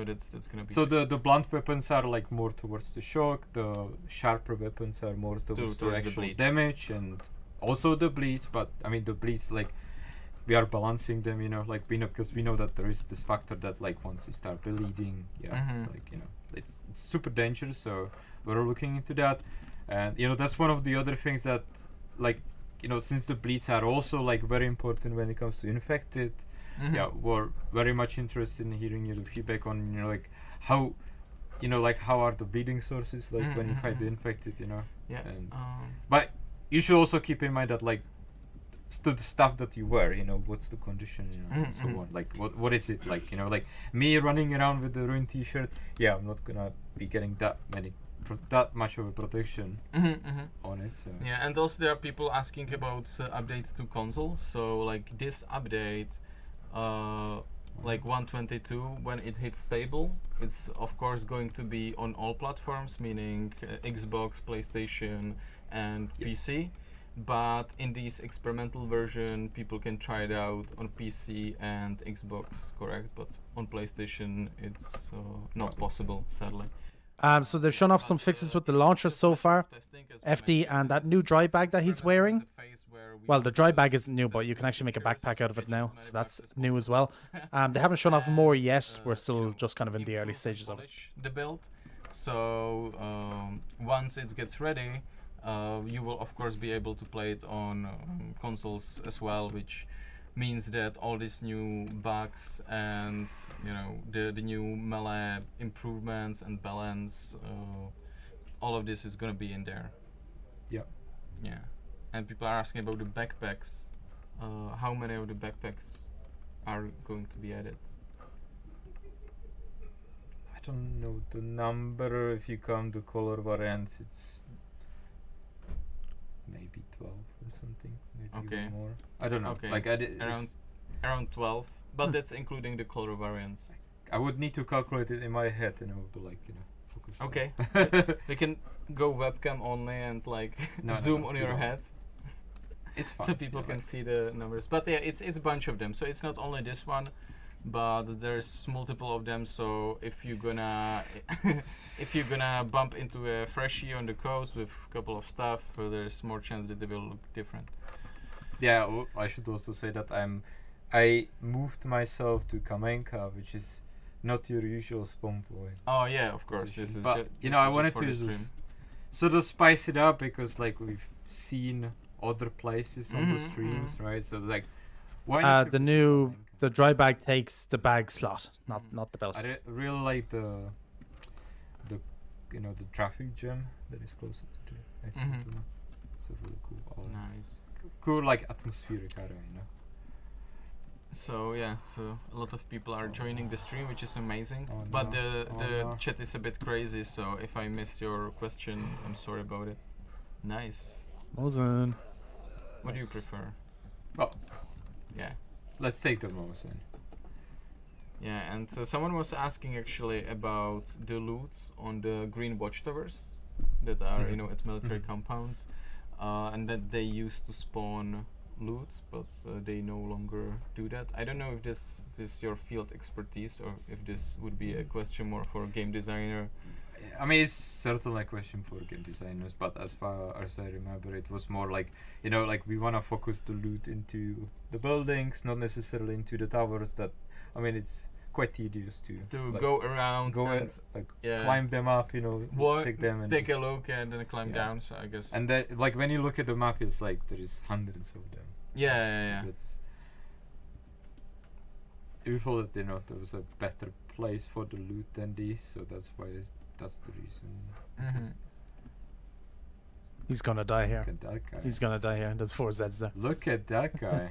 that's gonna be. So the blunt weapons are like more towards the shock. The sharper weapons are more towards the actual damage and also the bleeds. But I mean the bleeds, like we are balancing them, like because we know that there is this factor that like once you start bleeding, it's super dangerous. So we're looking into that, and that's one of the other things that like since the bleeds are also like very important when it comes to infected. We're very much interested in hearing your feedback on like how how are the bleeding sources like when you fight the infected, and but you should also keep in mind that like the stuff that you wear, what's the condition, and so on, like what is it like, like me running around with the ruined t-shirt, I'm not gonna be getting that much of a protection on it. So yeah, and also there are people asking about updates to console. So like this update, like 122, when it hits stable, it's of course going to be on all platforms, meaning Xbox, PlayStation, and PC. But in this experimental version, people can try it out on PC and Xbox, correct? But on PlayStation, it's not possible, sadly. So they've shown off some fixes with the launcher so far. FD and that new dry bag that he's wearing. Well, the dry bag isn't new, but you can actually make a backpack out of it now, so that's new as well. They haven't shown off more yet. We're still just kind of in the early stages of it. The build. So once it gets ready, you will of course be able to play it on consoles as well, which means that all these new bugs and the new melee improvements and balance, all of this is gonna be in there. Yeah. And people are asking about the backpacks. How many of the backpacks are going to be added? I don't know the number. If you count the color variants, it's maybe 12 or something, maybe even more. I don't know. Okay. Like around 12, but that's including the color variants. I would need to calculate it in my head, and I would be like, focus. Okay. We can go webcam only and like zoom on your head. It's fine. So people can see the numbers. But yeah, it's a bunch of them. So it's not only this one, but there's multiple of them. So if you're gonna bump into a freshie on the coast with a couple of stuff, there's more chance that they will look different. Yeah, I should also say that I moved myself to Kamenka, which is not your usual spawn point. Oh yeah, of course. This is but I wanted to just sort of spice it up, because like we've seen other places on the streams, right? So like, why the dry bag takes the bag slot, not the belt. I really like the traffic jam that is closer to the It's a really cool. Nice. Cool, like atmospheric area, So yeah, so a lot of people are joining the stream, which is amazing. Oh, but no. the chat is a bit crazy, so if I missed your question, I'm sorry about it. Nice. Mosin. What do you prefer? Well, yeah. Let's take the Mosin. Yeah, and someone was asking actually about the loot on the green watchtowers that are at military compounds, and that they used to spawn loot, but they no longer do that. I don't know if this is your field expertise, or if this would be a question more for a game designer. I mean, it's certainly a question for game designers, but as far as I remember, it was more like, like we want to focus the loot into the buildings, not necessarily into the towers. That, I mean, it's quite tedious to like, go around go and like yeah. climb them up, you know, Walk, check them and take just, a look and then climb yeah. down. So I guess. and then like when you look at the map, it's like there is hundreds of them. Yeah, So yeah, yeah. that's we thought that, you know, there was a better place for the loot than this, so that's why that's the reason. Mhm. because He's gonna die here. Look at that guy. He's gonna die here. There's 4 Zeds there. Look at that guy.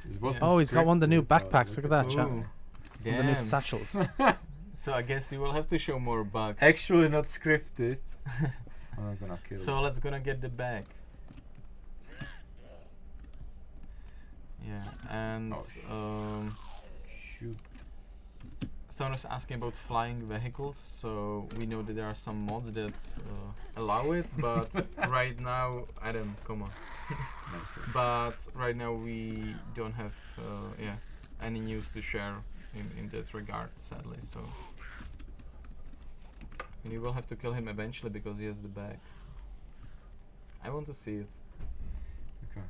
This wasn't Oh, he's got one of the new scripted, but backpacks. Look at that, chat. Ooh, One of the new damn. satchels. So I guess you will have to show more bugs. Actually not scripted. I'm not gonna kill So let's gonna get the bag. Yeah, and Oh, shoot. someone was asking about flying vehicles. So we know that there are some mods that allow it, but right now, Adam, come on. Nice one. But right now we don't have any news to share in that regard, sadly. So and you will have to kill him eventually because he has the bag. I want to see it. Okay.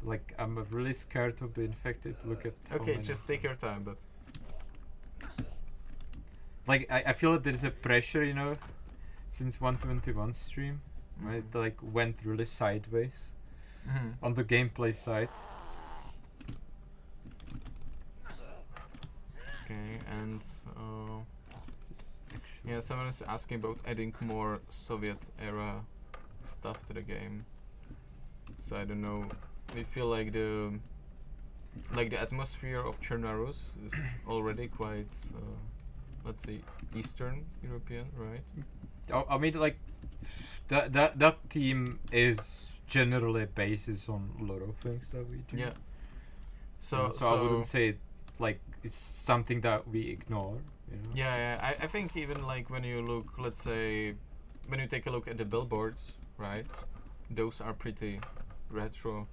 Like, I'm really scared of the infected. Look at how Okay, many- just take your time, but like I feel that there's a pressure, you know, since 121 stream, right? Mhm. Like went really sideways Mhm. on the gameplay side. Okay, and This actually yeah, someone is asking about adding more Soviet era stuff to the game. So I don't know. We feel like the atmosphere of Chernarus is already quite let's say Eastern European, right? I mean, like that team is generally basis on a lot of things that we do. Yeah. So I wouldn't say like it's something that we ignore. You know? Yeah, I think even like when you look, let's say, when you take a look at the billboards, right? Those are pretty retro.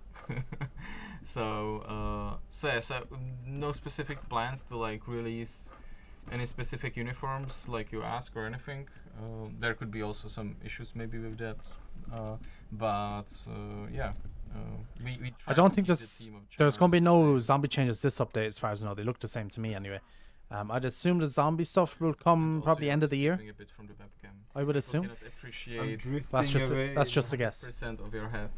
So no specific plans to like release any specific uniforms like you ask or anything. There could be also some issues maybe with that. Yeah. We try I don't to think keep the there's theme of going to be Chernarus no the same. zombie changes this update, as far as I know. They look the same to me anyway. I'd assume the zombie stuff will And come also probably you're end of the year. skipping a bit from the webcam. I would People assume. cannot appreciate That's just away, that's just a guess. percent of your head.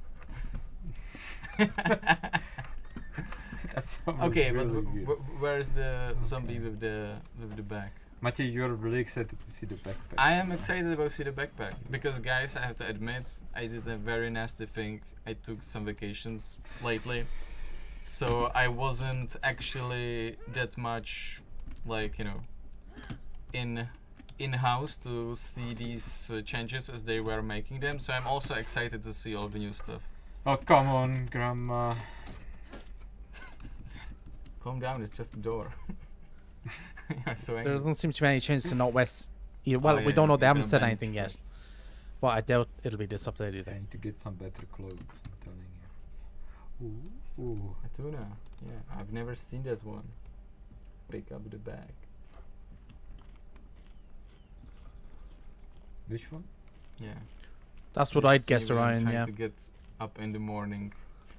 That's Okay, but really good. where is the zombie with the back? Matthew, you're really excited to see the backpack. I am excited about see the backpack because, guys, I have to admit I did a very nasty thing. I took some vacations lately, so I wasn't actually that much like in house to see these changes as they were making them. So I'm also excited to see all the new stuff. Oh, come on, Grandma. Calm down, it's just a door. You're so There angry. doesn't seem to be any changes to Northwest. Well, Oh, we yeah, don't know. They you're haven't gonna said ban it anything yet. first. But I doubt it'll be this update I either. need to get some better clothes, I'm telling you. Ooh. A tuna. Yeah, I've never seen that one. Pick up the bag. Which one? Yeah. That's what This I'd is me guess, when I'm Orion. trying Yeah. to get up in the morning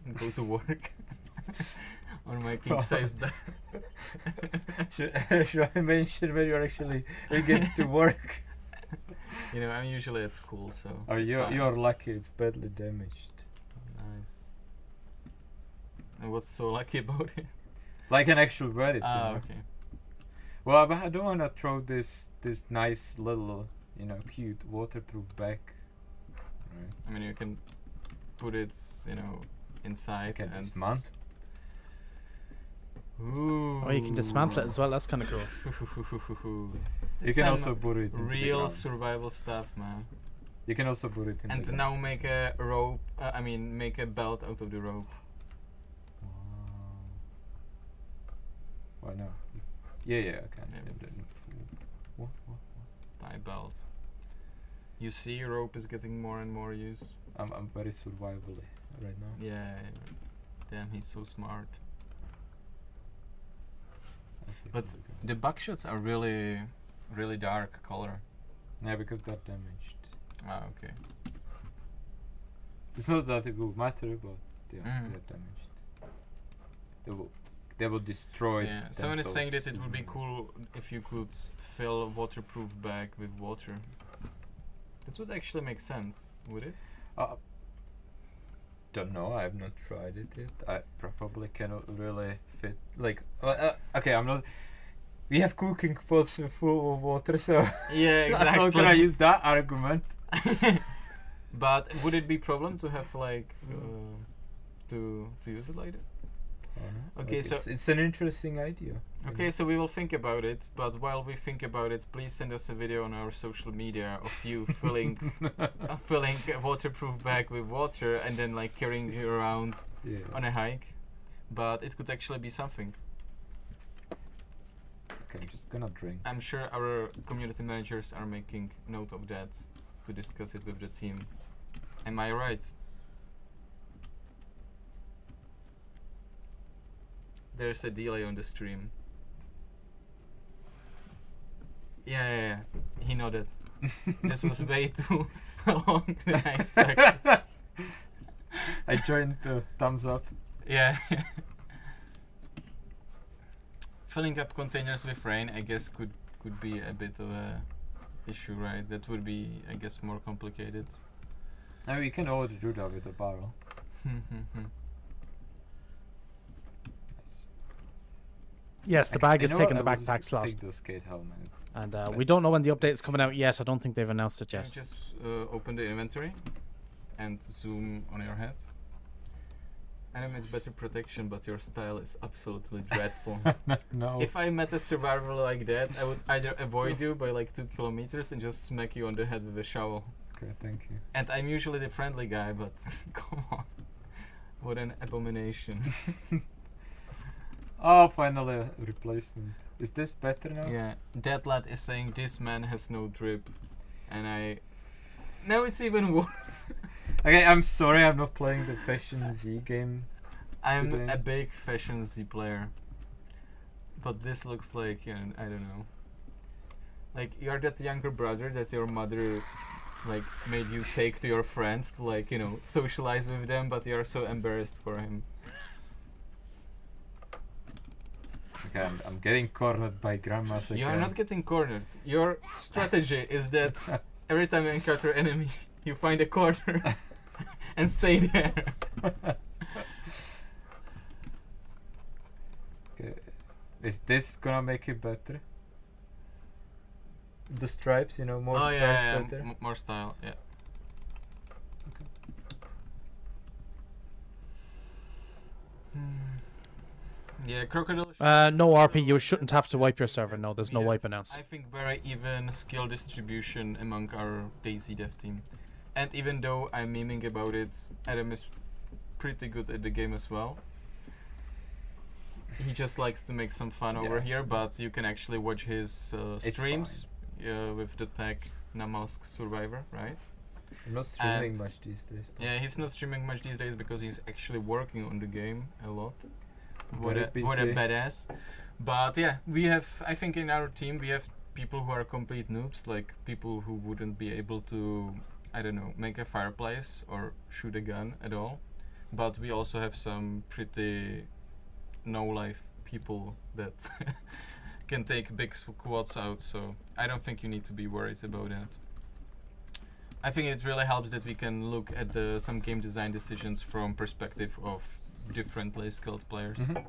and go to work on my king size bed. should I mention when you're actually get to work? You know, I'm usually at school, so. Oh, it's fine. you're lucky. It's badly damaged. Nice. And what's so lucky about it? Like an actual Reddit. Ah, you know? okay. Well, but I don't want to throw this nice little, cute waterproof bag. Right. I mean, you can put it, inside I can and. dismantle. Ooh. Oh, you can dismantle it as well. That's kind of cool. You It's can some also put it into the real ground. survival stuff, man. You can also put it in And the now make a rope. Make a belt out of the rope. Wow. Why not? Yeah, I can. Yeah, Yeah, because- what? Tie belt. You see, rope is getting more and more use. I'm very survivally right now. Yeah. Damn, he's so smart. Okay, But so we go. the buckshots are really, really dark color. Yeah, because they're damaged. Ah, okay. It's not that it will matter, but yeah, Mhm. they're damaged. They will they will destroy. Yeah, someone is saying that themselves. it would be cool if you could fill a waterproof bag with water. That would actually make sense, would it? Don't know. I have not tried it yet. I probably cannot really fit. Like, okay, I'm not. We have cooking pots full of water, so Yeah, how can I exactly. use that argument? But would it be problem to have like to use it like that? Okay, so it's an interesting idea. okay, so we will think about it. But while we think about it, please send us a video on our social media of you filling filling a waterproof bag with water and then like carrying it around Yeah. on a hike. But it could actually be something. Okay, I'm just gonna drink. I'm sure our community managers are making note of that to discuss it with the team. Am I right? There's a delay on the stream. Yeah. He nodded. This was way too long than I expected. I joined the thumbs up. Yeah. Filling up containers with rain, I guess, could be a bit of a issue, right? That would be, I guess, more complicated. No, you can already do that with a barrel. Yes, the bag is taking the backpack slot. Take the skate helmet. And we don't know when the update's coming out yet. I don't think they've announced it Can you yet. just open the inventory and zoom on your head? Adam, it's better protection, but your style is absolutely dreadful. No. If I met a survivor like that, I would either avoid you by like 2 kilometers and just smack you on the head with a shovel. Okay, thank you. And I'm usually the friendly guy, but come on. What an abomination. Oh, finally a replacement. Is this better now? Yeah, that lad is saying this man has no drip. And I... No, it's even worse. Okay, I'm sorry I'm not playing the Fashion Z game. I'm today. a big Fashion Z player. But this looks like, I don't know. Like, you're that younger brother that your mother, like, made you take to your friends to, like, socialize with them, but you're so embarrassed for him. Okay, I'm getting cornered by grandmas again. You are not getting cornered. Your strategy is that every time you encounter enemy, you find a corner and stay there. Okay. Is this gonna make it better? The stripes, more Oh stripes yeah, better? more style, yeah. Yeah, crocodile. No RP, you shouldn't have to wipe your server. No, there's no We have, wipe announced. I think very even skill distribution among our DayZ dev team. And even though I'm memeing about it, Adam is pretty good at the game as well. He just likes to make some fun over Yeah. here, but you can actually watch his streams with the tag Namask Survivor, right? I'm not streaming And- much these days. but Yeah, he's not streaming much these days because he's actually working on the game a lot. What Very a busy. badass. But yeah, we have, I think in our team, we have people who are complete noobs, like people who wouldn't be able to, I don't know, make a fireplace or shoot a gun at all. But we also have some pretty no-life people that can take big squads out, so I don't think you need to be worried about that. I think it really helps that we can look at some game design decisions from perspective of differently skilled players. Mhm.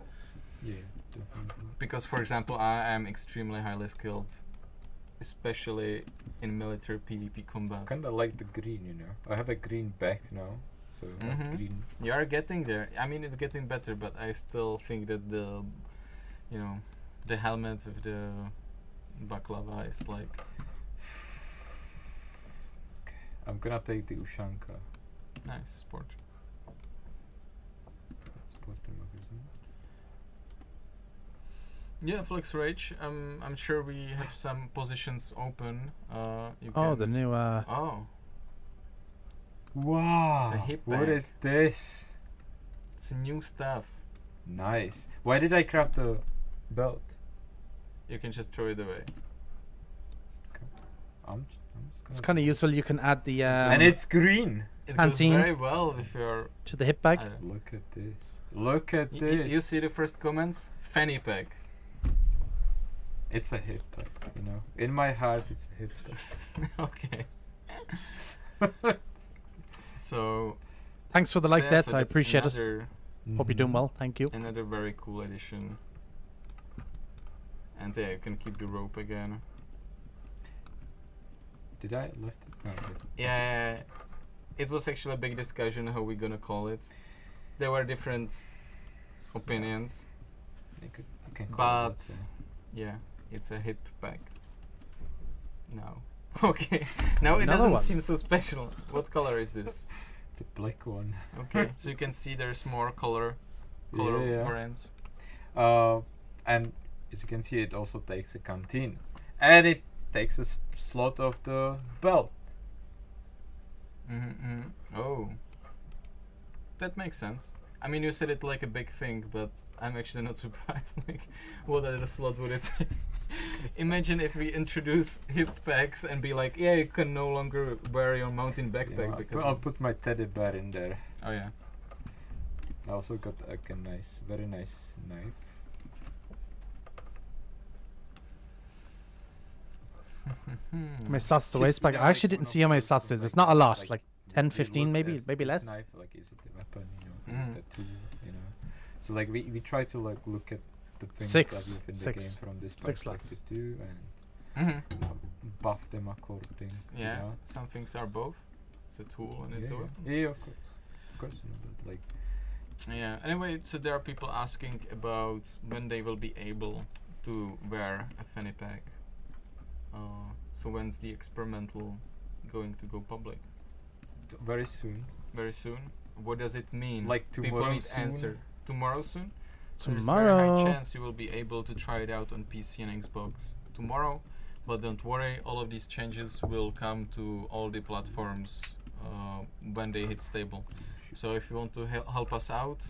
Yeah, definitely. Because, for example, I am extremely highly skilled, especially in military PvP combat. Kinda like the green, I have a green back now, so I have Mhm. green. You are getting there. I mean, it's getting better, but I still think that the helmet with the baklava is like... I'm gonna take the Ushanka. Nice, sport. Magazine. Yeah, Flex Rage. I'm sure we have some positions open. You Oh, can- the new Oh, Wow! hip What bag. is this? it's new stuff. Nice. Why did I craft the belt? You can just throw it away. I'm just it's gonna. kind of useful. You can add the And it's green. It Canteen. goes very well with your... to the hip bag. I don't- Look at this. Look at this. You see the first comments? Fanny pack. It's a hip pack, you know. In my heart, it's a hip pack. Okay. So Thanks for the so like, yeah, that. so I that's appreciate it. another, Hope you're doing well. Thank you. Another very cool addition. And yeah, you can keep the rope again. Did I left it? No, I didn't. Yeah, it was actually a big discussion how we're gonna call it. There were different opinions, You can call it but that, yeah, it's a hip pack. No. Okay. Now it Another doesn't one. seem so special. What color is this? It's a black one. Okay, so you can see there's more color Yeah. variants. And as you can see, it also takes a canteen, and it takes a slot of the belt. Oh, that makes sense. I mean, you said it like a big thing, but I'm actually not surprised. Like, what other slot would it take? Imagine if we introduce hip packs and be like, yeah, you can no longer wear your mountain backpack Yeah, because. I'll put my teddy bear in there. Oh yeah. I also got like a nice, very nice knife. My stats the Just, waist you pack. know, I actually like didn't one see of how many those stats of, is. It's not a lot. Like 10, you 15 look maybe, at maybe this less. Knife, like, is it a weapon? You know, is Mhm. it a tool? You know. So like we try to like look at the things Six. that live in the Six. game from this Six perspective slots. too, and buff them according. Yeah, You know? some things are both. It's a tool and it's a yeah, weapon. yeah, of course, you know, but like. Yeah. Anyway, so there are people asking about when they will be able to wear a fanny pack. So when's the experimental going to go public? Very soon. Very soon. What does it mean? Like People tomorrow need soon? answer. Tomorrow soon. So there's a very high Tomorrow. chance you will be able to try it out on PC and Xbox tomorrow. But don't worry, all of these changes will come to all the platforms when they hit stable. So if you want to help us out,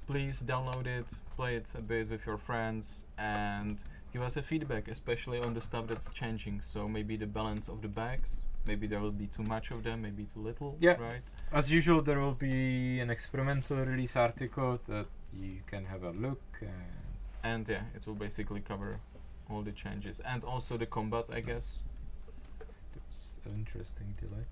please download it, play it a bit with your friends, and give us a feedback, especially on the stuff that's changing. So maybe the balance of the bags, maybe there will be too much of them, maybe too little, Yeah. right? As usual, there will be an experimental release article that you can have a look. And yeah, it will basically cover all the changes. And also the combat, I guess. It's an interesting delay.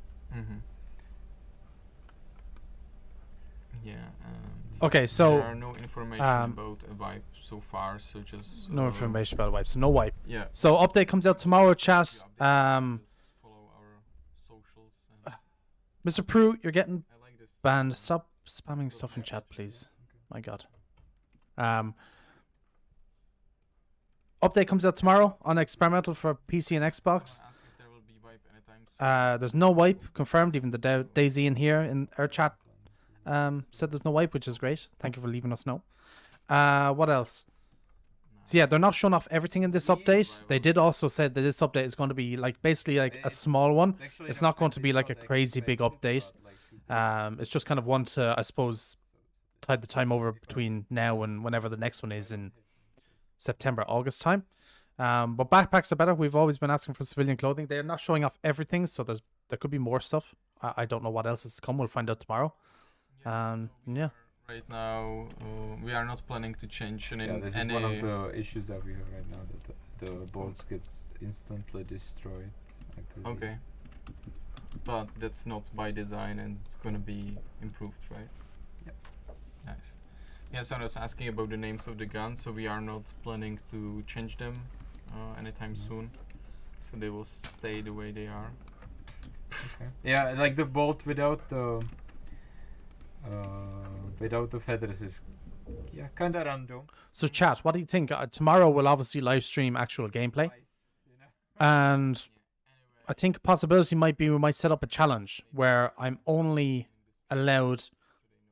Yeah, and Okay, so there are no information about a vibe so far, so just no information about a wipe. So no wipe. Yeah. So update comes out tomorrow, chat. Just follow our socials. And Mr. Prue, you're getting I like this. banned. Stop spamming stuff in chat, please. My God. Update comes out tomorrow on experimental for PC and Xbox. Someone asked if there will be vibe anytime soon. There's no wipe confirmed. Even the DayZ in here in our chat said there's no wipe, which is great. Thank you for leaving us know. What else? So yeah, they're not showing off everything in this update. They did also say that this update is going to be like basically like a small one. It's not going to be like a crazy big update. It's just kind of one to, I suppose, tide the time over between now and whenever the next one is in September, August time. But backpacks are better. We've always been asking for civilian clothing. They're not showing off everything, so there could be more stuff. I don't know what else is to come. We'll find out tomorrow. Yeah. Right now, we are not planning to change any. Yeah, this is one of the issues that we have right now, that the boards gets instantly destroyed. I believe. Okay. But that's not by design, and it's gonna be improved, right? Yep. Nice. Yeah, so I was asking about the names of the guns, so we are not planning to change them anytime soon. So they will stay the way they are. Okay. Yeah, like the bolt without the feathers is kind of random. So chat, what do you think? Tomorrow we'll obviously live stream actual gameplay. And I think a possibility might be we might set up a challenge where I'm only allowed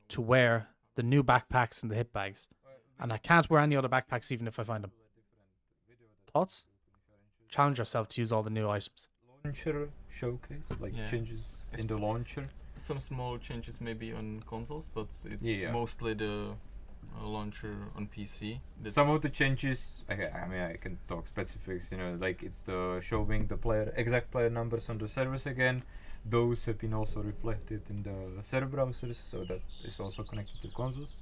to wear the new backpacks and the hip bags. And I can't wear any other backpacks even if I find them. Thoughts? Challenge yourself to use all the new items. Launcher showcase, like Yeah. changes in the launcher. Some small changes maybe on consoles, but it's Yeah. mostly the launcher on PC. Some of the changes, I mean, I can talk specifics, like it's the showing the exact player numbers on the servers again. Those have been also reflected in the server browsers, so that is also connected to consoles.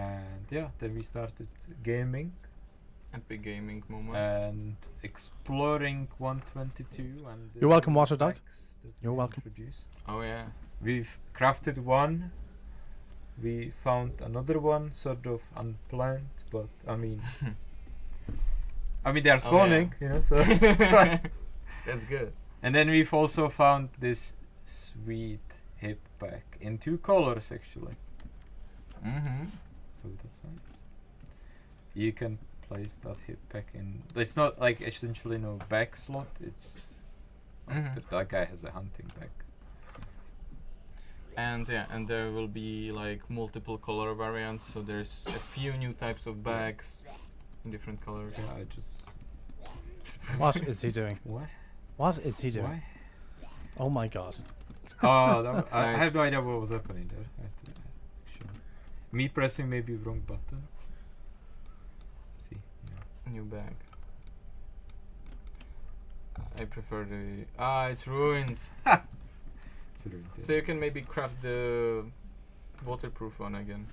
And yeah, then we started gaming Epic gaming moments. and exploring 122 and the You're welcome, new Water Dog. packs that You're we welcome. introduced. Oh yeah. We've crafted one. We found another one, sort of unplanned, but I mean, they are spawning, you know. So, That's good. and then we've also found this sweet hip pack in 2 colors actually. Mm-hmm. So that's nice. You can place that hip pack in. It's not like essentially no back slot. It's that guy has a hunting bag. And yeah, and there will be like multiple color variants. So there's a few new types of bags in different colors. Yeah, I just. What is he doing? What? What is he doing? Why? Oh my god. Oh, I Nice. have no idea what was happening there. I have to, sure. Me pressing maybe wrong button. See, yeah. New bag. I prefer the it's ruins. It's ruined, yeah. So you can maybe craft the waterproof one again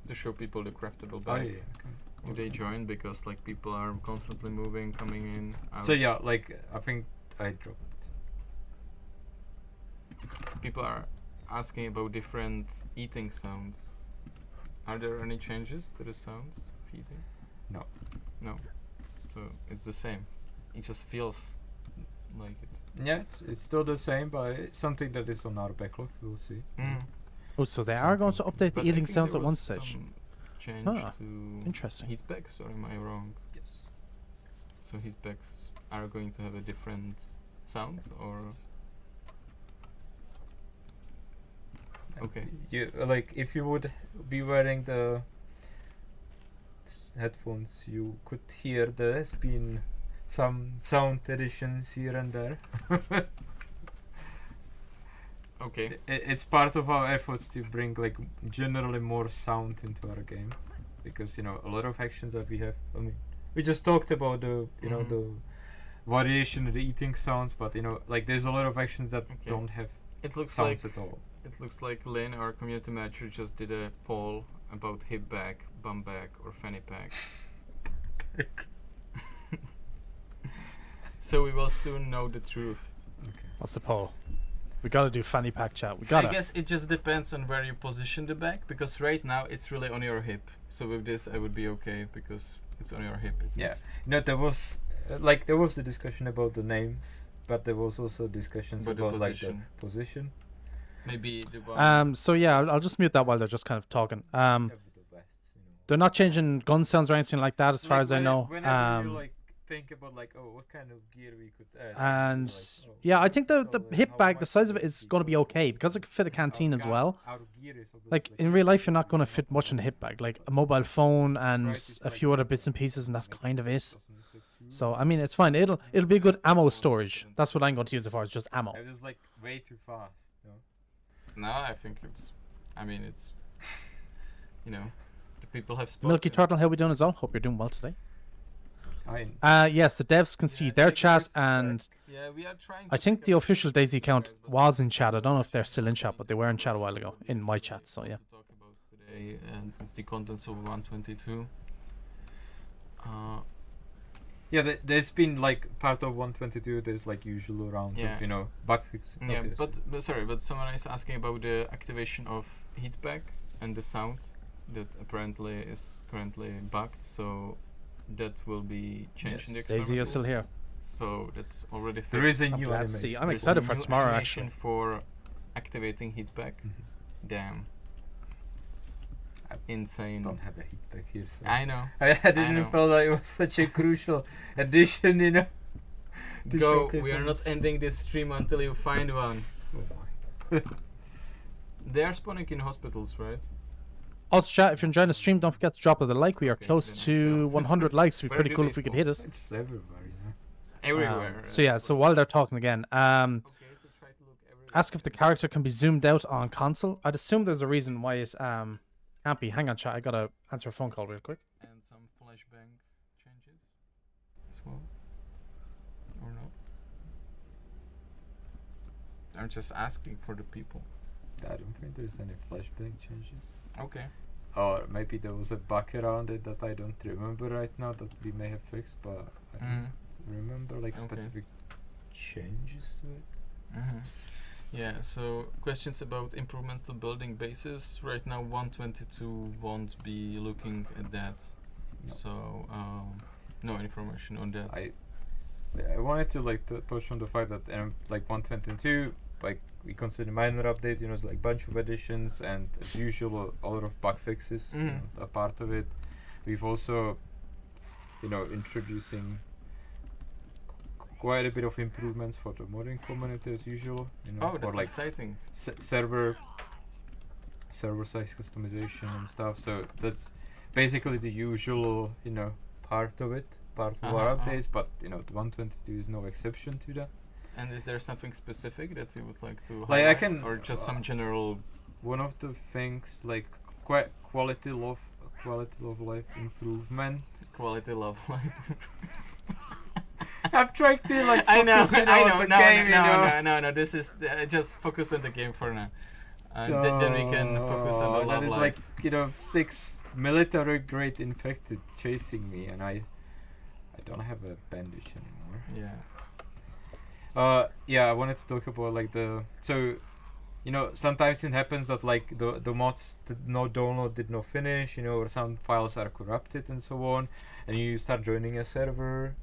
to show people the craftable Oh, bag. yeah, okay. If they join, because like people are constantly moving, coming in, out. So yeah, like I think I dropped. People are asking about different eating sounds. Are there any changes to the sounds of eating? No. No. So it's the same. It just feels like it. Yeah, it's still the same, but it's something that is on our backlog. We'll see. Oh, so they are going to update the But I eating think sounds there at one was stage. some change Ah, to interesting. heat packs, or am I wrong? Yes. So heat packs are going to have a different sound, or okay. You like if you would be wearing the headphones, you could hear there's been some sound additions here and there. Okay. It's part of our efforts to bring like generally more sound into our game, because a lot of actions that we have. I mean, we just talked about the Mhm. the variation of the eating sounds, but like there's a lot of actions that Okay. don't have It looks sounds like at all. It looks like Lynn, our community manager, just did a poll about hip bag, bum bag, or fanny pack. So we will soon know the truth. What's the poll? We gotta do fanny pack chat. We I gotta. guess it just depends on where you position the bag, because right now it's really on your hip. So with this I would be okay because it's on your hip. Yeah. least. There was the discussion about the names, but there was also discussions About the about like the position. position. Maybe the one. So yeah, I'll just mute that while they're just kind of talking. Have the best, They're not changing gun sounds or anything like that, as far Like, as I know. Whenever you like think about like, oh, what kind of gear we could add, And you're like, oh, yeah, I think the so, hip how bag, the much size of would it is be going to be good? okay because it can fit a canteen as well. Our gear is Like obviously in real life, you're not going to fit much in the hip bag, like a mobile phone and price is a like few other bits and pieces, and that's like kind of it. doesn't fit too So I mean, it's fine. It'll be a good ammo storage. That's what I'm going to use it for. It's just ammo. It was like way too fast. No? No, I think it's. I mean, it's. The people have spoken. Milky Turtle, how we doing as well? Hope you're doing well today. I Yes, the devs can see their chat, and Yeah, we are trying. I to think pick the up official the DayZ account guys, but was in this chat. is I don't know if they're what still in chat, but they were in chat a while ago in my we chat. So want yeah. to talk about today, and it's the contents of 122. there's been like part of 122. There's like usual rounds Yeah. of bug fix. Yeah, obviously. but sorry, but someone is asking about the activation of heat pack and the sound that apparently is currently bugged. So that will be changed in the Yes. DayZ is still experimentables. here. So that's already fixed. there is a I'm new glad to animation. see. I'm There's excited a for new tomorrow, animation actually. for activating heat pack. Mhm. Damn. I Insane. don't have a heat pack here, so I know. I didn't know. feel like it was such a crucial addition, to Go. showcase We are all not this. ending this stream until you find one. Oh my. They are spawning in hospitals, right? Also, chat, if you're enjoying the stream, don't forget to drop a like. We are Okay, close then I to failed. 100 likes. It'd be Where pretty do cool they if we could spawn? hit it. It's everywhere, Everywhere. So yeah, so while they're talking again, Okay, so try to look everywhere. ask if the character can be zoomed out on console. I'd assume there's a reason why it can't be. Hang on, chat. I gotta answer a phone call real quick. And some flashbang changes as well, or not? I'm just asking for the people. I don't think there's any flashbang changes. Okay. or maybe there was a bug around it that I don't remember right now that we may have fixed, but I don't remember like Okay. specific changes to it. Yeah, so questions about improvements to building bases. Right now 122 won't be looking at that. No. So no information on that. I wanted to like touch on the fact that like 122, like we consider minor update, you know, it's like bunch of additions and as usual a lot of bug fixes, you know, a part of it. We've also, you know, introducing quite a bit of improvements for the modding community as usual, you know, Oh, that's for like exciting. server size customization and stuff. So that's basically the usual, you know, part of it, part of our updates. But you know, the 122 is no exception to that. And is there something specific that you would like to Like, I highlight, can, or just some general? One of the things like quality of life improvement. Quality love life. I'm trying to like I know, focus, you I on know. the No, game, you know. no. This is just focus on the game for now. Then we can focus on the love There's life. like, you know, 6 military grade infected chasing me, and I don't have a bandage anymore. Yeah. Yeah, I wanted to talk about like so, you know, sometimes it happens that like the mods download did not finish, you know, or some files are corrupted and so on, and you start joining a server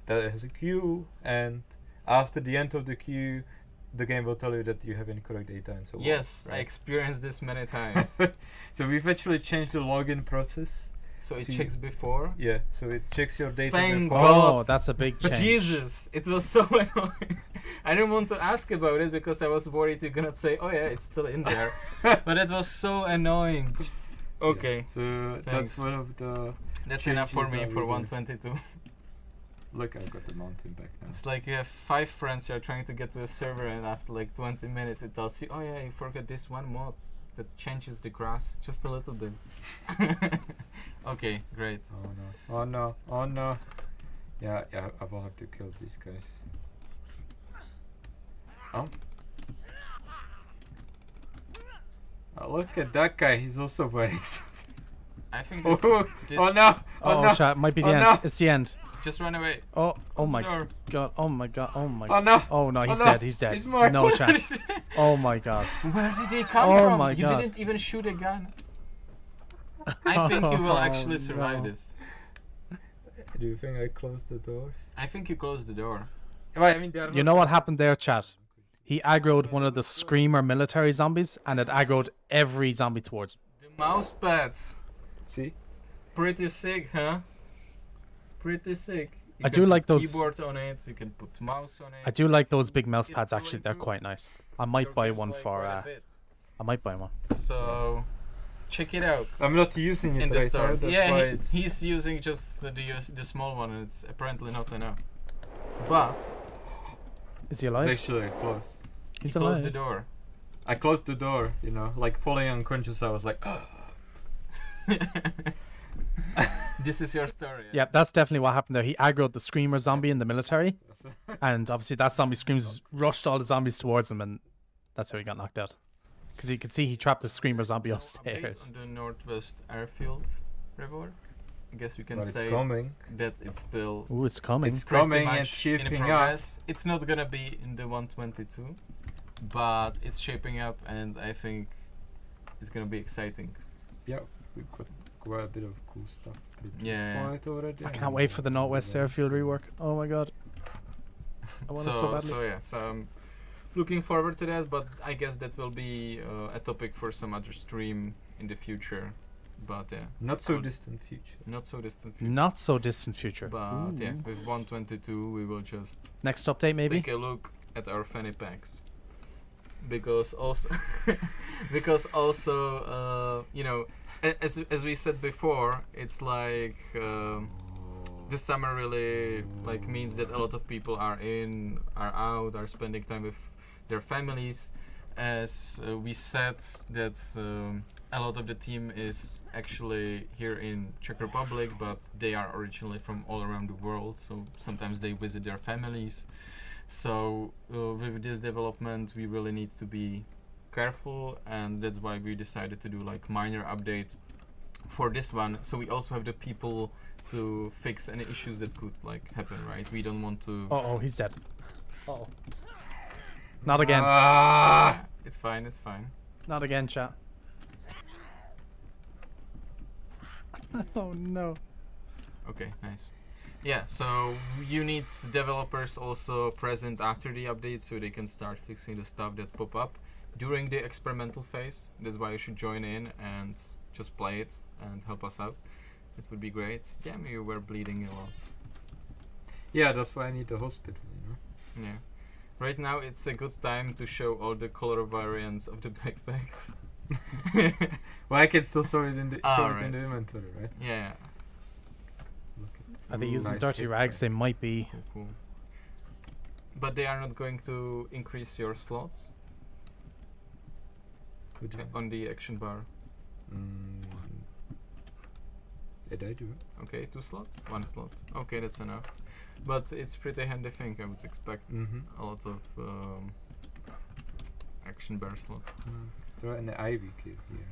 that has a queue, and after the end of the queue, the game will tell you that you have incorrect data and so on. Yes, I right? experienced this many times. So we've actually changed the login process. So it to- checks before. Yeah, so it checks your data Thank before. God. Oh, that's a big change. Jesus, it was so annoying. I didn't want to ask about it because I was worried you're gonna say, "Oh yeah, it's still in there," but it was so annoying. Okay, Yeah, so Thanks. that's one of the. that's enough for changes me that for we did. 122. Look, I've got the mountain back now. It's like you have 5 friends, you're trying to get to a server, and after like 20 minutes, it tells you, "Oh yeah, you forgot this one mod that changes the grass just a little bit." Okay, great. Oh no! Oh no! Oh no! Yeah, I will have to kill these guys. Oh. Oh, look at that guy. He's also wearing something. I think Oh, this oh no! Oh, Oh, no! chat might be the Oh, end. no. It's the end. just run away. Oh Close my the door. god. Oh my god. Oh my. Oh no! Oh no, he's no. dead. He's dead. He's more- No chance. Oh my god. Where did he come Oh from? my You God. didn't even shoot a gun. I think you will actually Oh, survive no. this. Do you think I closed the doors? I think you closed the door. Well, I mean, they're You know what happened there, chat? He aggroed one of the screamer military zombies, and it aggroed every zombie towards him. The mouse pads. See? Pretty sick, huh? Pretty sick. You I can do like put those- keyboard on it. You can put mouse on it. I do like those big mouse It's pads. so Actually, they're improved. quite nice. I might Your buy gameplay one for. quite a bit. I might buy one. So, check it out. I'm not using it In the right store. now. That's Yeah, why he, it's. he's using just the small one, and it's apparently not enough. But Is he It's alive? actually closed. He's close alive. the door. I closed the door, you know, like falling unconscious. I was like, This is your story. Yeah, that's definitely what happened there. He aggroed the screamer zombie in the military, and obviously that zombie screams rushed all the zombies towards him, and that's how he got knocked out. Because you can see he trapped the screamer zombie No upstairs. update on the Northwest Airfield rework. I guess we can but it's say coming. that it's still Ooh, it's coming. It's pretty coming, much it's shaping in up. progress. It's not gonna be in the 122, but it's shaping up, and I think it's gonna be exciting. Yeah, we've got quite a bit of cool stuff produced Yeah. for it already. I can't wait for the Northwest Airfield rework. Oh my god. I want it so badly. So I'm looking forward to that, but I guess that will be a topic for some other stream in the future. But yeah, Not so I'll- distant future. not so distant future. Not so distant future. But yeah, Ooh. with 122 we will just Next update maybe? take a look at our fanny packs, because also you know, as we said before, it's like the summer really like means that a lot of people are out, are spending time with their families. As we said that a lot of the team is actually here in Czech Republic, but they are originally from all around the world, so sometimes they visit their families. So with this development we really need to be careful, and that's why we decided to do like minor update for this one. So we also have the people to fix any issues that could like happen, right? We don't want to. Oh, he's dead. Oh. Not again. Ah! It's fine. It's fine. Not again, chat. Oh no. Okay, nice. Yeah, so you need developers also present after the update so they can start fixing the stuff that pop up during the experimental phase. That's why you should join in and just play it and help us out. It would be great. Yeah, you were bleeding a lot. Yeah, that's why I need the hospital, you know? Yeah. Right now it's a good time to show all the color variants of the backpacks. Well, I can still show it in the, show it in right. the inventory, right? Yeah. Look at Are they using nice dirty kit rags? pack. They might be. Cool. But they are not going to increase your slots Could you? on the action bar. Did I do? Okay, 2 slots? 1 slot. Okay, that's enough. But it's pretty handy thing. I would expect a lot of action bar slots. Throw in the ivy cave here.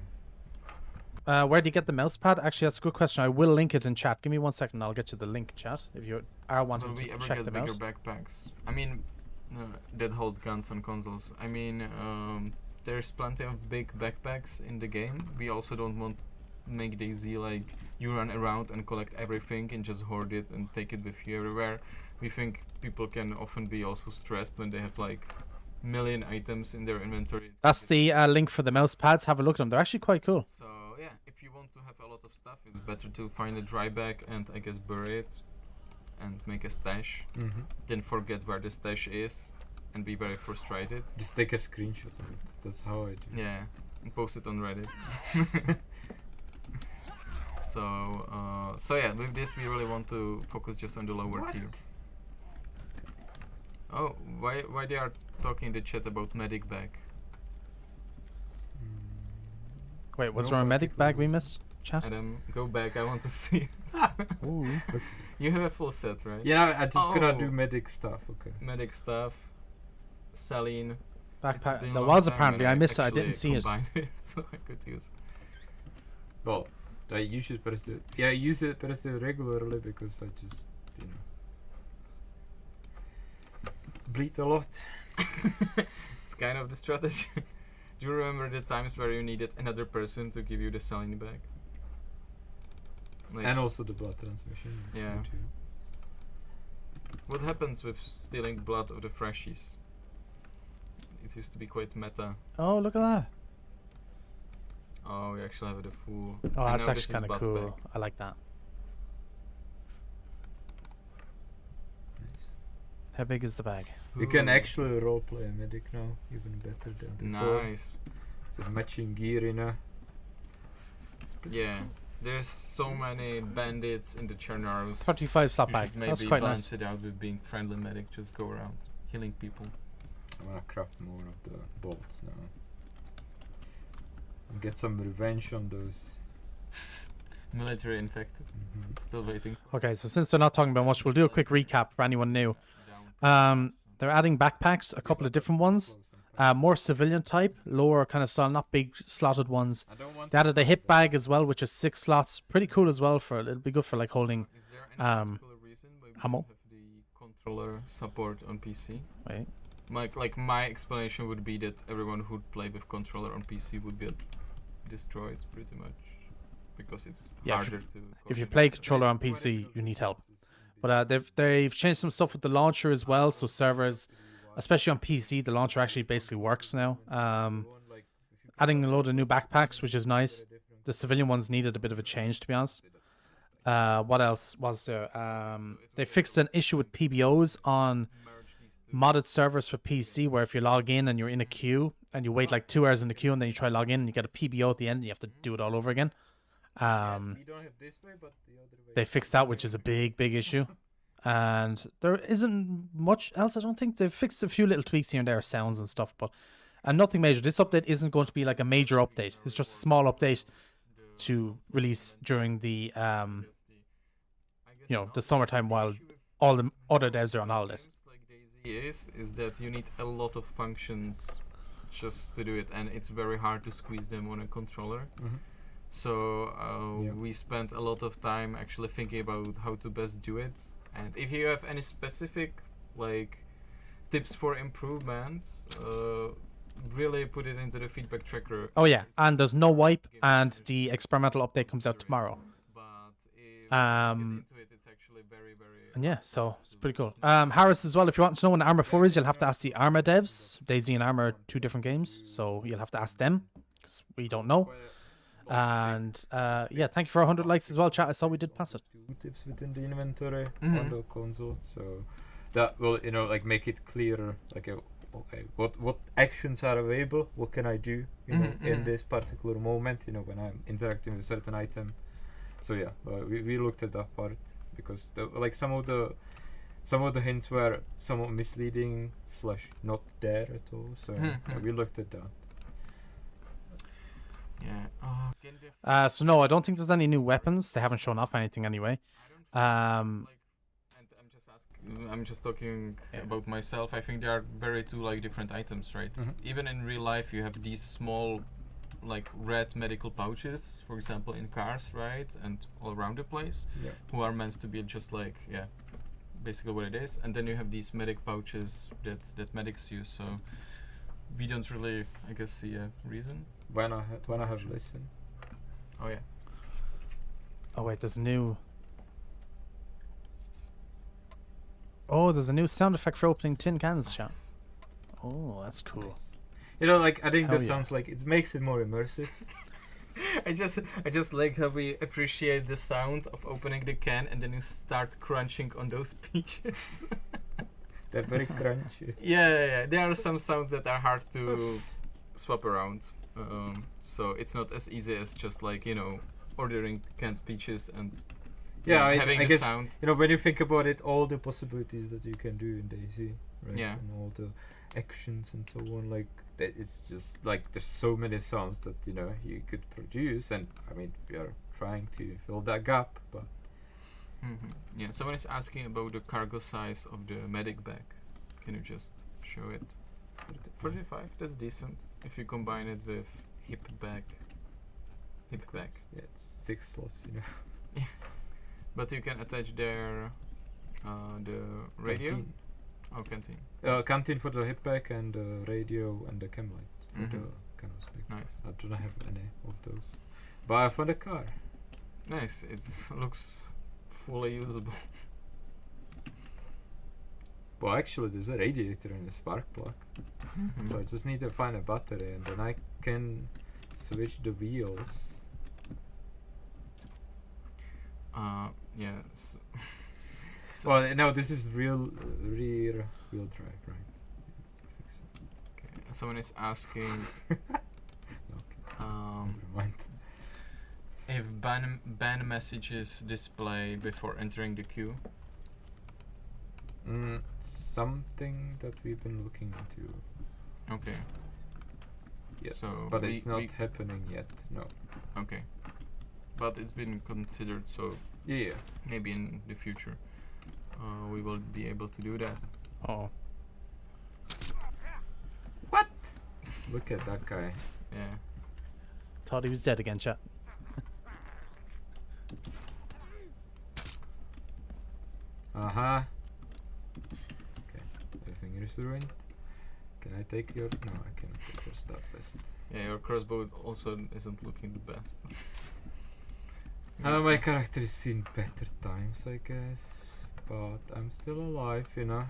Where do you get the mouse pad? Actually, that's a good question. I will link it in chat. Give me 1 second. I'll get you the link, chat. If you are wanting Will we to ever check get them bigger out. backpacks? I mean, that hold guns on consoles. I mean, there's plenty of big backpacks in the game. We also don't want to make DayZ like you run around and collect everything and just hoard it and take it with you everywhere. We think people can often be also stressed when they have like million items in their inventory. That's the link for the mouse pads. Have a look at them. They're actually quite cool. So yeah, if you want to have a lot of stuff, it's better to find a dry bag and I guess bury it and make a stash. Then forget where the stash is and be very frustrated. Just take a screenshot of it. That's how I do. Yeah, and post it on Reddit. So yeah, with this we really want to focus just on the lower tier. Oh, why they are talking in the chat about medic bag? Wait, was No there a medic particular bag we reason. missed? Chat? Adam, go back. I want to see. Ooh. You have a full set, right? Yeah, I'm just gonna do Oh. medic stuff, okay. Medic stuff, saline. It's Backpack. been a There long was time apparently. when I missed it. I actually didn't see it. combined it, so I could use. Well, you should press the... Yeah, I use it, press it regularly because I just, you know... bleed a lot. It's kind of the strategy. Do you remember the times where you needed another person to give you the saline bag? Like, And also the blood transmission. Yeah. me too. what happens with stealing blood of the freshies? It used to be quite meta. Oh, look at that. Oh, we actually have the full. Oh, I that's know this actually kind is of butt cool. bag. I like that. Nice. How big is the bag? You can Ooh. actually roleplay a medic now, even better than before. Nice. It's a matching gear in a... Yeah. There's so many bandits in the Chernaros. 35 slot You bag. should maybe That's quite balance nice. it out with being friendly medic. Just go around healing people. I wanna craft more of the bolts now. And get some revenge on those. Military infected. Still waiting. Okay, so since they're not talking about much, we'll do a quick recap for anyone new. They're adding backpacks, a couple of different ones. More civilian type, lower kind of style, not big slotted ones. I don't want They added a hip bag as well, which is 6 slots. Pretty cool as well. For it'll be good for like holding. Is there any particular reason why we ammo. don't have the controller support on PC? Wait. My explanation would be that everyone who'd play with controller on PC would get destroyed pretty much because it's Yeah, harder to. If you coordinate play with. controller on PC, you need help. But they've changed some stuff with the launcher as well. So servers, especially on PC, the launcher actually basically works now. Adding a load of new backpacks, which is nice. The civilian ones needed a bit of a change, to be honest. What else was there? They fixed an issue with PBOs on modded servers for PC, where if you log in and you're in a queue and you wait like 2 hours in the queue and then you try to log in and you get a PBO at the end and you have to do it all over again. we don't have this way, but the other way. They fixed that, which is a big issue. And there isn't much else, I don't think. They've fixed a few little tweaks here and there, sounds and stuff, but nothing major. This update isn't going to be like a major update. It's just a small update to release during the the summertime while all the other devs are on holidays. Like DayZ is that you need a lot of functions just to do it, and it's very hard to squeeze them on a controller. Mhm. So Yeah. we spent a lot of time actually thinking about how to best do it. And if you have any specific like tips for improvement, really put it into the feedback tracker. Oh yeah, and there's no wipe, and the experimental update comes out tomorrow. But if Um, you get into it, it's actually very, very. And yeah, so fast it's to pretty cool. smooth. Harris as well, if you want to know when Arma 4 is, you'll have to ask the Arma devs. DayZ and Arma are 2 different games, so you'll have to ask them, because we don't know. And yeah, thank you for 100 likes as well, chat. I saw we did pass it. Tips within the inventory Mhm. on the console, so that will, you know, like make it clearer, like okay, what actions are available, what can I do, you know, Mhm, in mhm. this particular moment, you know, when I'm interacting with a certain item. So yeah, we looked at that part because like some of the hints were somewhat misleading / not there at all. So yeah, Mhm. we looked at that. Yeah. So no, I don't think there's any new weapons. They haven't shown off anything anyway. Um, And I'm just talking Yeah. about myself. I think there are very two like different items, right? Mhm. Even in real life, you have these small, like red medical pouches, for example, in cars, right, and all around the place, Yeah. who are meant to be just like basically what it is. And then you have these medic pouches that medics use. So we don't really, I guess, see a reason. When I have listened. Oh yeah. oh wait, there's a new. Oh, there's a new sound effect for opening tin cans, chat. Nice. Oh, that's cool. Nice. You know, like I think Hell this yeah. sounds like it makes it more immersive. I just like how we appreciate the sound of opening the can and then you start crunching on those peaches. They're very crunchy. Yeah. There are some sounds that are hard to swap around. So it's not as easy as just like, you know, ordering canned peaches and Yeah, having I the guess sound. you know, when you think about it, all the possibilities that you can do in DayZ, right? Yeah. And all the actions and so on, like that, it's just like there's so many sounds that, you know, you could produce, and I mean we are trying to fill that gap, but Yeah, someone is asking about the cargo size of the medic bag. Can you just show it? 45, that's decent. If you combine it with hip bag. yeah, it's 6 slots, you know. But you can attach there the radio. Canteen. Oh, canteen. Canteen for the hip pack and the radio and the chem light for the Mhm. canvas pack. Nice. I don't have any of those, but I found a car. Nice. It looks fully usable. Well, actually, there's a radiator and a spark plug, so I just need to find a battery, and then I can switch the wheels. Yeah. So Well, no, this is rear wheel drive, right? I think so. okay. Someone is asking Okay, never mind. if ban messages display before entering the queue. Something that we've been looking into. Okay. Yes, So but we- it's not we- happening yet. No. Okay. But it's been considered, so Yeah. maybe in the future we will be able to do that. Oh, Look at that guy. Yeah. thought he was dead again, chat. Okay. Everything is ruined. Can I take your? No, I cannot take your stat best. Yeah, your crossbow also isn't looking the best. My character has seen better times, I guess, but I'm still alive, you know.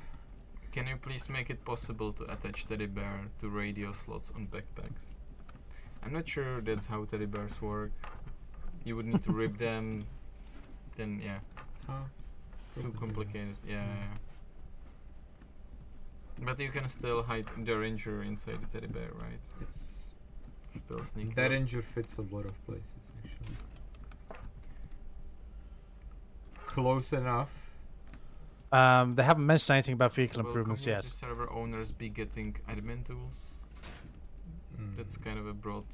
Can you please make it possible to attach teddy bear to radio slots on backpacks? I'm not sure that's how teddy bears work. You would need to rip them. Then yeah, Huh? too Probably complicated. not. Yeah. But you can still hide the ranger inside the teddy bear, right? Yes. Still sneak. That up. ranger fits a lot of places, actually. Close enough. They haven't mentioned anything about vehicle Will improvements community yet. server owners be getting admin tools? That's kind of a broad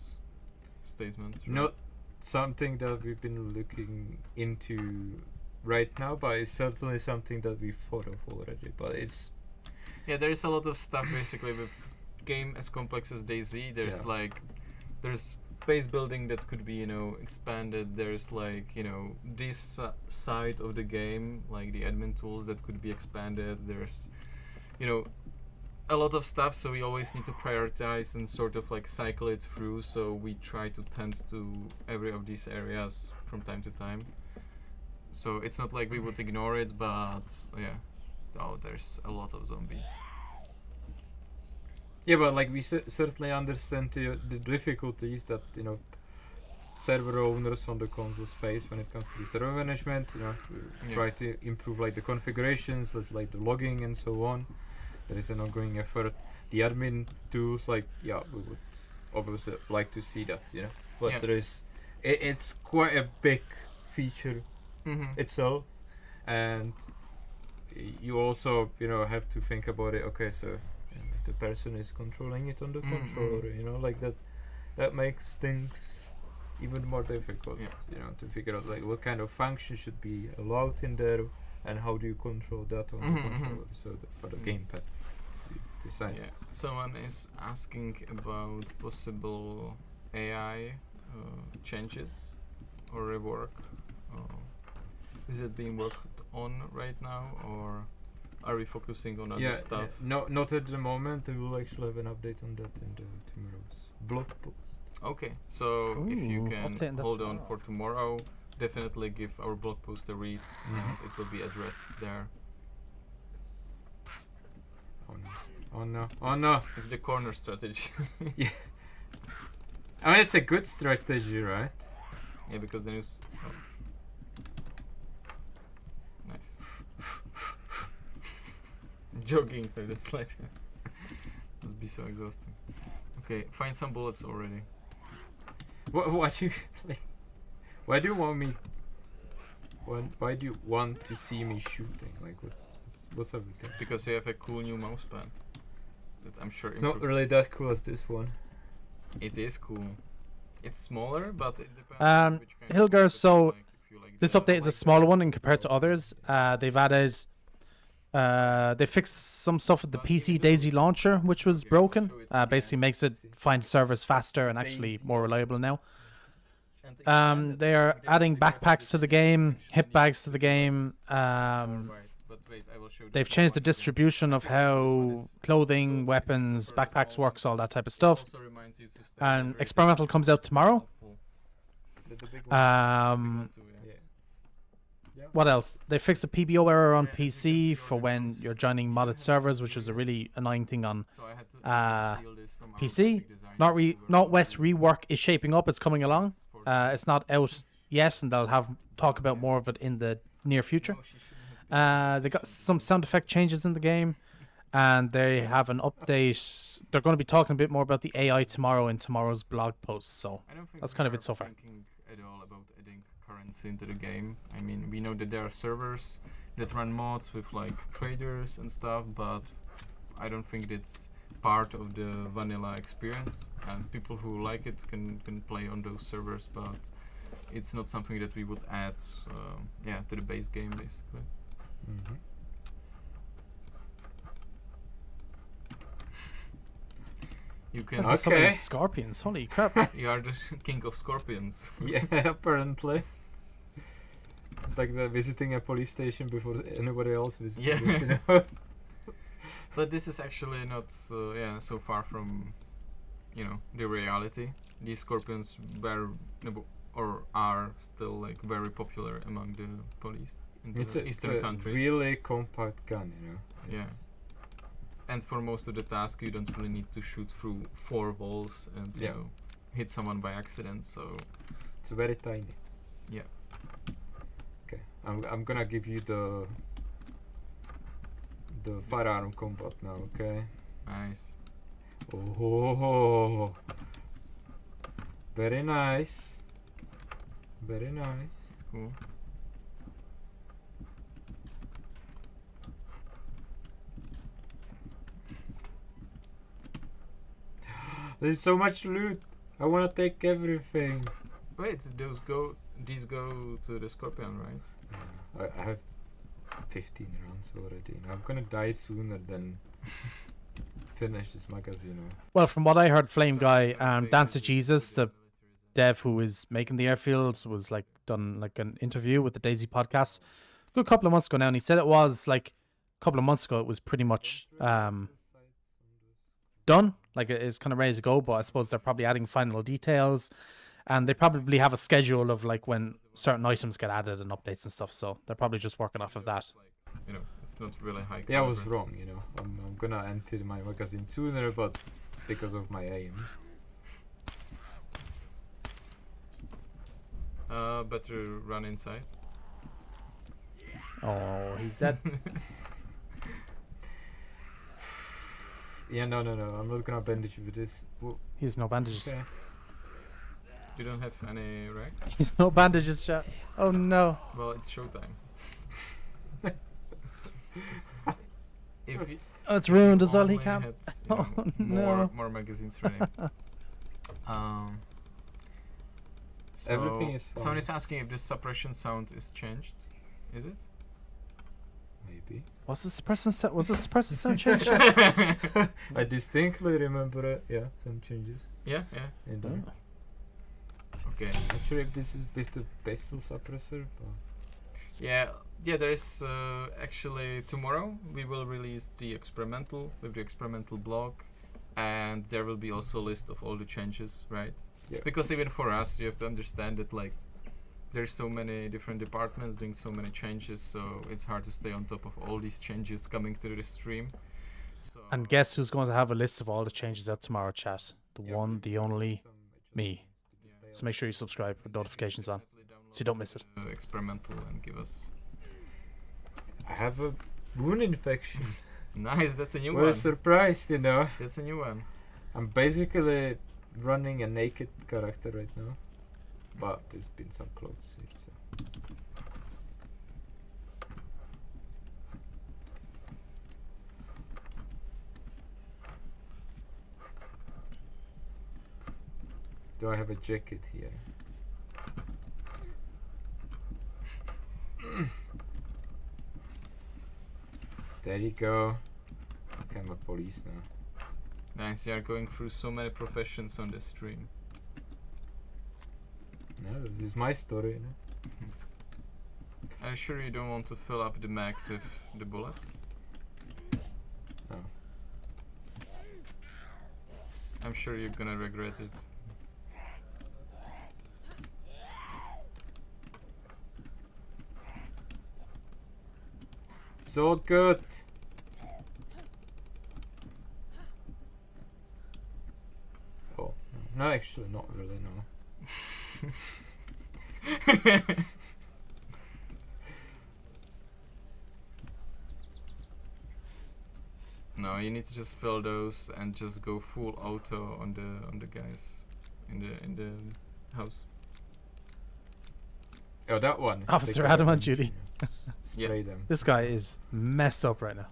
statement. Right? Not something that we've been looking into right now, but it's certainly something that we've thought of already. But it's Yeah, there is a lot of stuff basically with game as complex as DayZ. There's Yeah. like, there's base building that could be, you know, expanded. There's like, you know, this side of the game, like the admin tools that could be expanded. There's, you know, a lot of stuff. So we always need to prioritize and sort of like cycle it through. So we try to tend to every of these areas from time to time. So it's not like we would ignore it, but yeah, oh, there's a lot of zombies. Yeah, but like we certainly understand the difficulties that, you know, server owners on the console face when it comes to the server management. You know, to try to improve like the configurations, as like the logging and so on. There is an ongoing effort. The admin tools, like, yeah, we would obviously like to see that, you know. But Yeah. there is, it's quite a big feature Mm-hmm. itself, and you also, you know, have to think about it. Okay, so the person is controlling it on the controller, you know, like that makes things even more difficult. Yeah. You know, to figure out like what kind of function should be allowed in there, and how do you control that on the controller, so for the gamepad to be precise. Yeah. Someone is asking about possible AI changes or rework. Is it being worked on right now, or are we focusing on other stuff? No, not at the moment. We will actually have an update on that in tomorrow's blog post. Okay, so if you Ooh, can update on that hold on tomorrow. for tomorrow, definitely give our blog post a read, Mhm. and it will be addressed there. Oh no! Oh no! Oh no! It's the corner strategy. Yeah. I mean, it's a good strategy, right? Yeah, because then it's nice. Jogging through the slide. Must be so exhausting. Okay, find some bullets already. What do you like? Why do you want me? Why do you want to see me shooting? Like, what's up with that? Because you have a cool new mousepad that I'm sure It's not improves. really that cool as this one. It is cool. It's smaller, but it depends Um, on which kind of Hilger, mouse that you so like. If you like This the- update is a like smaller the- one in compared to others. They've added, they fixed some stuff with the PC DayZ launcher, which was broken. Basically makes it find servers faster and actually more reliable now. They are adding backpacks to the game, hip bags to the game. They've changed the distribution of how clothing, weapons, backpacks works, all that type of stuff. And experimental comes out tomorrow. The big What else? They fixed the PBO error on PC for when you're joining modded servers, which is a really annoying thing on PC. Northwest rework is shaping up. It's coming along. It's not out yet, and they'll have talk about more of it in the near future. They got some sound effect changes in the game, and they have an update. They're going to be talking a bit more about the AI tomorrow in tomorrow's blog post. So that's kind of it so far. Thinking at all about adding currency into the game. I mean, we know that there are servers that run mods with like traders and stuff, but I don't think it's part of the vanilla experience. And people who like it can play on those servers, but it's not something that we would add, to the base game basically. Mm-hmm. You can. There's so many Okay. scorpions. Holy crap. You are the king of scorpions. Yeah, apparently. It's like the visiting a police station before anybody else visits. Yeah. it, you know? But this is actually not so far from the reality. These scorpions were or are still like very popular among the police in the It's eastern a countries. really compact gun, you know. Yeah. It's- And for most of the tasks, you don't really need to shoot through 4 walls and Yeah. hit someone by accident. So It's very tiny. Yeah. Okay, I'm gonna give you the firearm combat now. Okay. nice. Oh, very nice. Very nice. It's cool. There's so much loot. I wanna take everything. Wait, these go to the scorpion, right? I have 15 rounds already. I'm gonna die sooner than finish this magazine. Or... Well, from what I heard, Flame So, Guy, basically Dance to the Jesus, the military dev who is making the airfields, was like done like an interview with the DayZ podcast a good couple of months ago now, and he said it was like a couple of months ago it was pretty much done, like it is kind of ready to go, but I suppose they're probably adding final details, and they probably have a schedule of like when certain items get added and updates and stuff, so they're probably just working off of that. You know, it's not really high. Yeah, I was caliber. wrong. I'm gonna enter my magazine sooner, but because of my aim. Better run inside. Oh, he's dead. Yeah, no. I'm not gonna bandage you with this. He's no bandages. Okay. You don't have any racks? He's no bandages, chat. Oh no. Well, it's showtime. If you, Oh, it's if you ruined as well. He only can't. had, Oh, no. more magazines ready. So Everything is fine. Someone is asking if the suppression sound is changed. Is it? Maybe. Was the suppressor sound? Was the suppressor sound changed? I distinctly remember it. Yeah, some changes. Yeah. In there. Okay. Not sure if this is with the basal suppressor, but Yeah. There is actually tomorrow we will release the experimental with the experimental blog, and there will be also a list of all the changes, right? Yeah. Because even for us, you have to understand that like there's so many different departments doing so many changes, so it's hard to stay on top of all these changes coming to the stream. So And guess who's going to have a list of all the changes out tomorrow, chat? The Yeah. one, the only me. yeah, So make sure you subscribe with notifications on, so you don't miss it. experimental and give us I have a wound infection. nice. That's a new What a one. surprise, That's a new one. I'm basically running a naked character right now, but there's been some clothes here, so. Do I have a jacket here? There you go. Okay, I'm a police now. Nice. You are going through so many professions on the stream. No, this is my story, Are you sure you don't want to fill up the max with the bullets? No. I'm sure you're gonna regret it. So good. Oh, no, actually, not really, no. No, you need to just fill those and just go full auto on the guys in the house. Oh, that one. Officer Take Adam out and the Judy. ammunition, yeah. Spray them. This guy is messed up right now.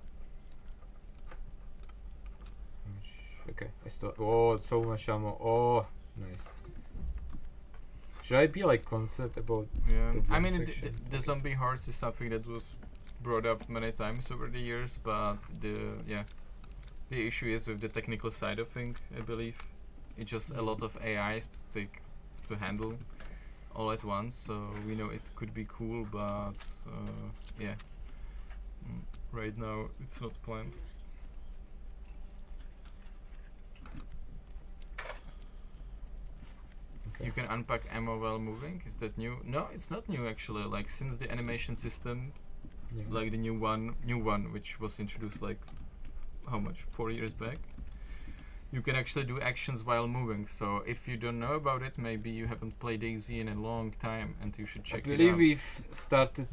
Okay, I still. Oh, so much ammo. Oh, nice. Should I be like concerned about? Yeah, The I mean infection, the zombie horse is something that was brought up many times over the years, but the issue is with the technical side of things. I believe it's just a lot of AIs to handle all at once. So we know it could be cool, but yeah, right now it's not planned. Okay. You can unpack ammo while moving. Is that new? No, it's not new actually. Like since the animation system, Yeah. like the new one, which was introduced like how much? 4 years back. You can actually do actions while moving. So if you don't know about it, maybe you haven't played DayZ in a long time, and you should I check it believe out. we've started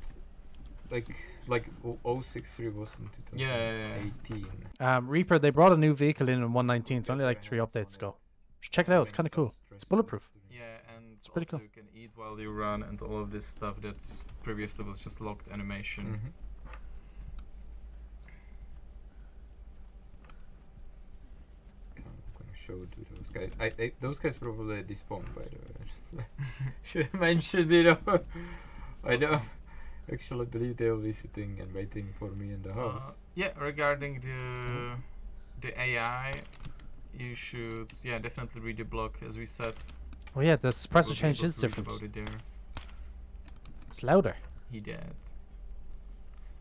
like 063 was in Yeah. 2018. Reaper, they brought a new vehicle in 119. It's only like 3 updates ago. Just check it out. It's kind of cool. It's bulletproof. Yeah, and pretty also cool. you can eat while you run, and all of this stuff that previously was just locked animation. Mhm. Okay, I'm gonna show it to those guys. Those guys probably despawned, by the way. Should have mentioned, It's I don't possible. actually believe they'll be sitting and waiting for me in the house. Yeah, regarding the AI, you should definitely read the blog as we said. Oh yeah, the suppressor We'll be change able is to read different. about it there. It's louder. He did.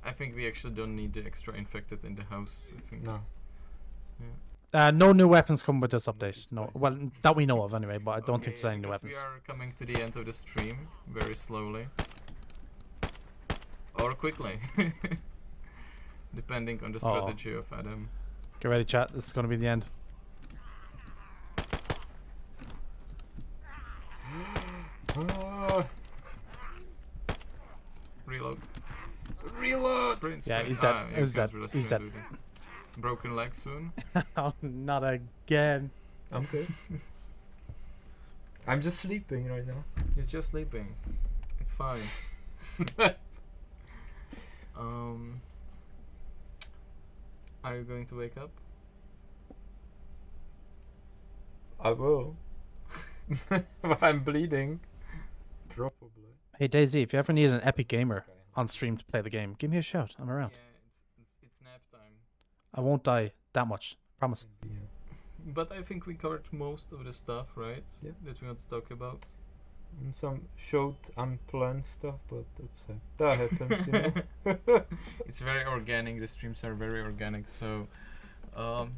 I think we actually don't need the extra infected in the house. I think. No. No new weapons come with this update. No, well, that we know of anyway, but I don't think there's any new because weapons. We are coming to the end of the stream very slowly. Or quickly. Depending on the strategy of Adam. Get ready, chat. This is going to be the end. Reload. Reload! Sprint, Yeah, sprint. he's dead. Yeah, He's you dead. can't really He's sprint, dead. do they? Broken leg soon. Oh, not again. I'm good. I'm just sleeping right now. He's just sleeping. It's fine. Are you going to wake up? I will. I'm bleeding. Probably. Hey, DayZ, if you ever need an epic gamer Okay. on stream to play the game, give me a shout. I'm around. Yeah, it's nap time. I won't die that much. Promise. Yeah. But I think we covered most of the stuff, right? Yeah. That we want to talk about. And some showed unplanned stuff, but that happens, you know. It's very organic. The streams are very organic. So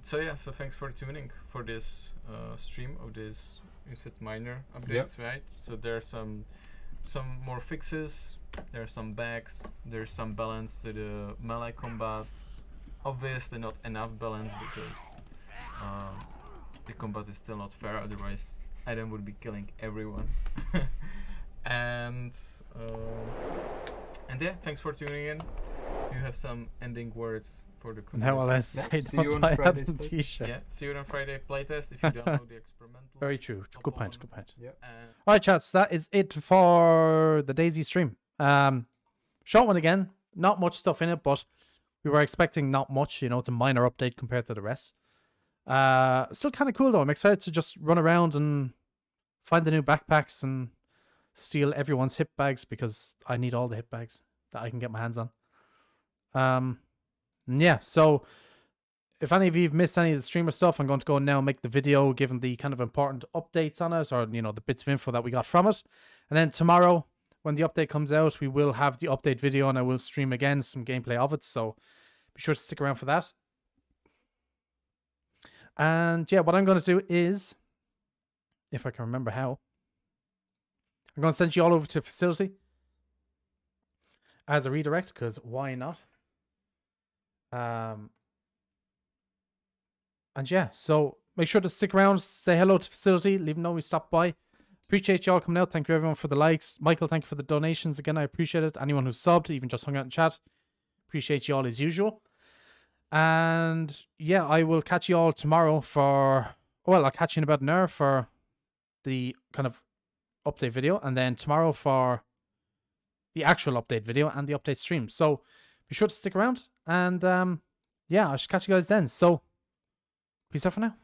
thanks for tuning for this stream of this Inset Minor update, right? So there are some more fixes. There are some bugs. There's some balance to the melee combat. Obviously not enough balance because the combat is still not fair. Otherwise, Adam would be killing everyone. and yeah, thanks for tuning in. You have some ending words for the community. Now I'll say see you don't on buy Friday's Adam play. t-shirt. Yeah, see you on Friday playtest if you download the experimental. Very true. hop Good point. on, Good point. and All right, chats. That is it for the DayZ stream. Short one again. Not much stuff in it, but we were expecting not much. You know, it's a minor update compared to the rest. Still kind of cool though. I'm excited to just run around and find the new backpacks and steal everyone's hip bags because I need all the hip bags that I can get my hands on. Yeah. So if any of you've missed any of the streamer stuff, I'm going to go now and make the video, given the kind of important updates on it, or the bits of info that we got from it. And then tomorrow, when the update comes out, we will have the update video, and I will stream again some gameplay of it. So be sure to stick around for that. And yeah, what I'm going to do is, if I can remember how, I'm going to send you all over to facility as a redirect, because why not? And yeah, so make sure to stick around, say hello to facility, leave them know we stopped by. Appreciate you all coming out. Thank you everyone for the likes. Michael, thank you for the donations. Again, I appreciate it. Anyone who subbed, even just hung out in chat, appreciate you all as usual. And yeah, I will catch you all tomorrow I'll catch you in about an hour for the kind of update video, and then tomorrow for the actual update video and the update stream. So be sure to stick around, and yeah, I should catch you guys then. So peace out for now.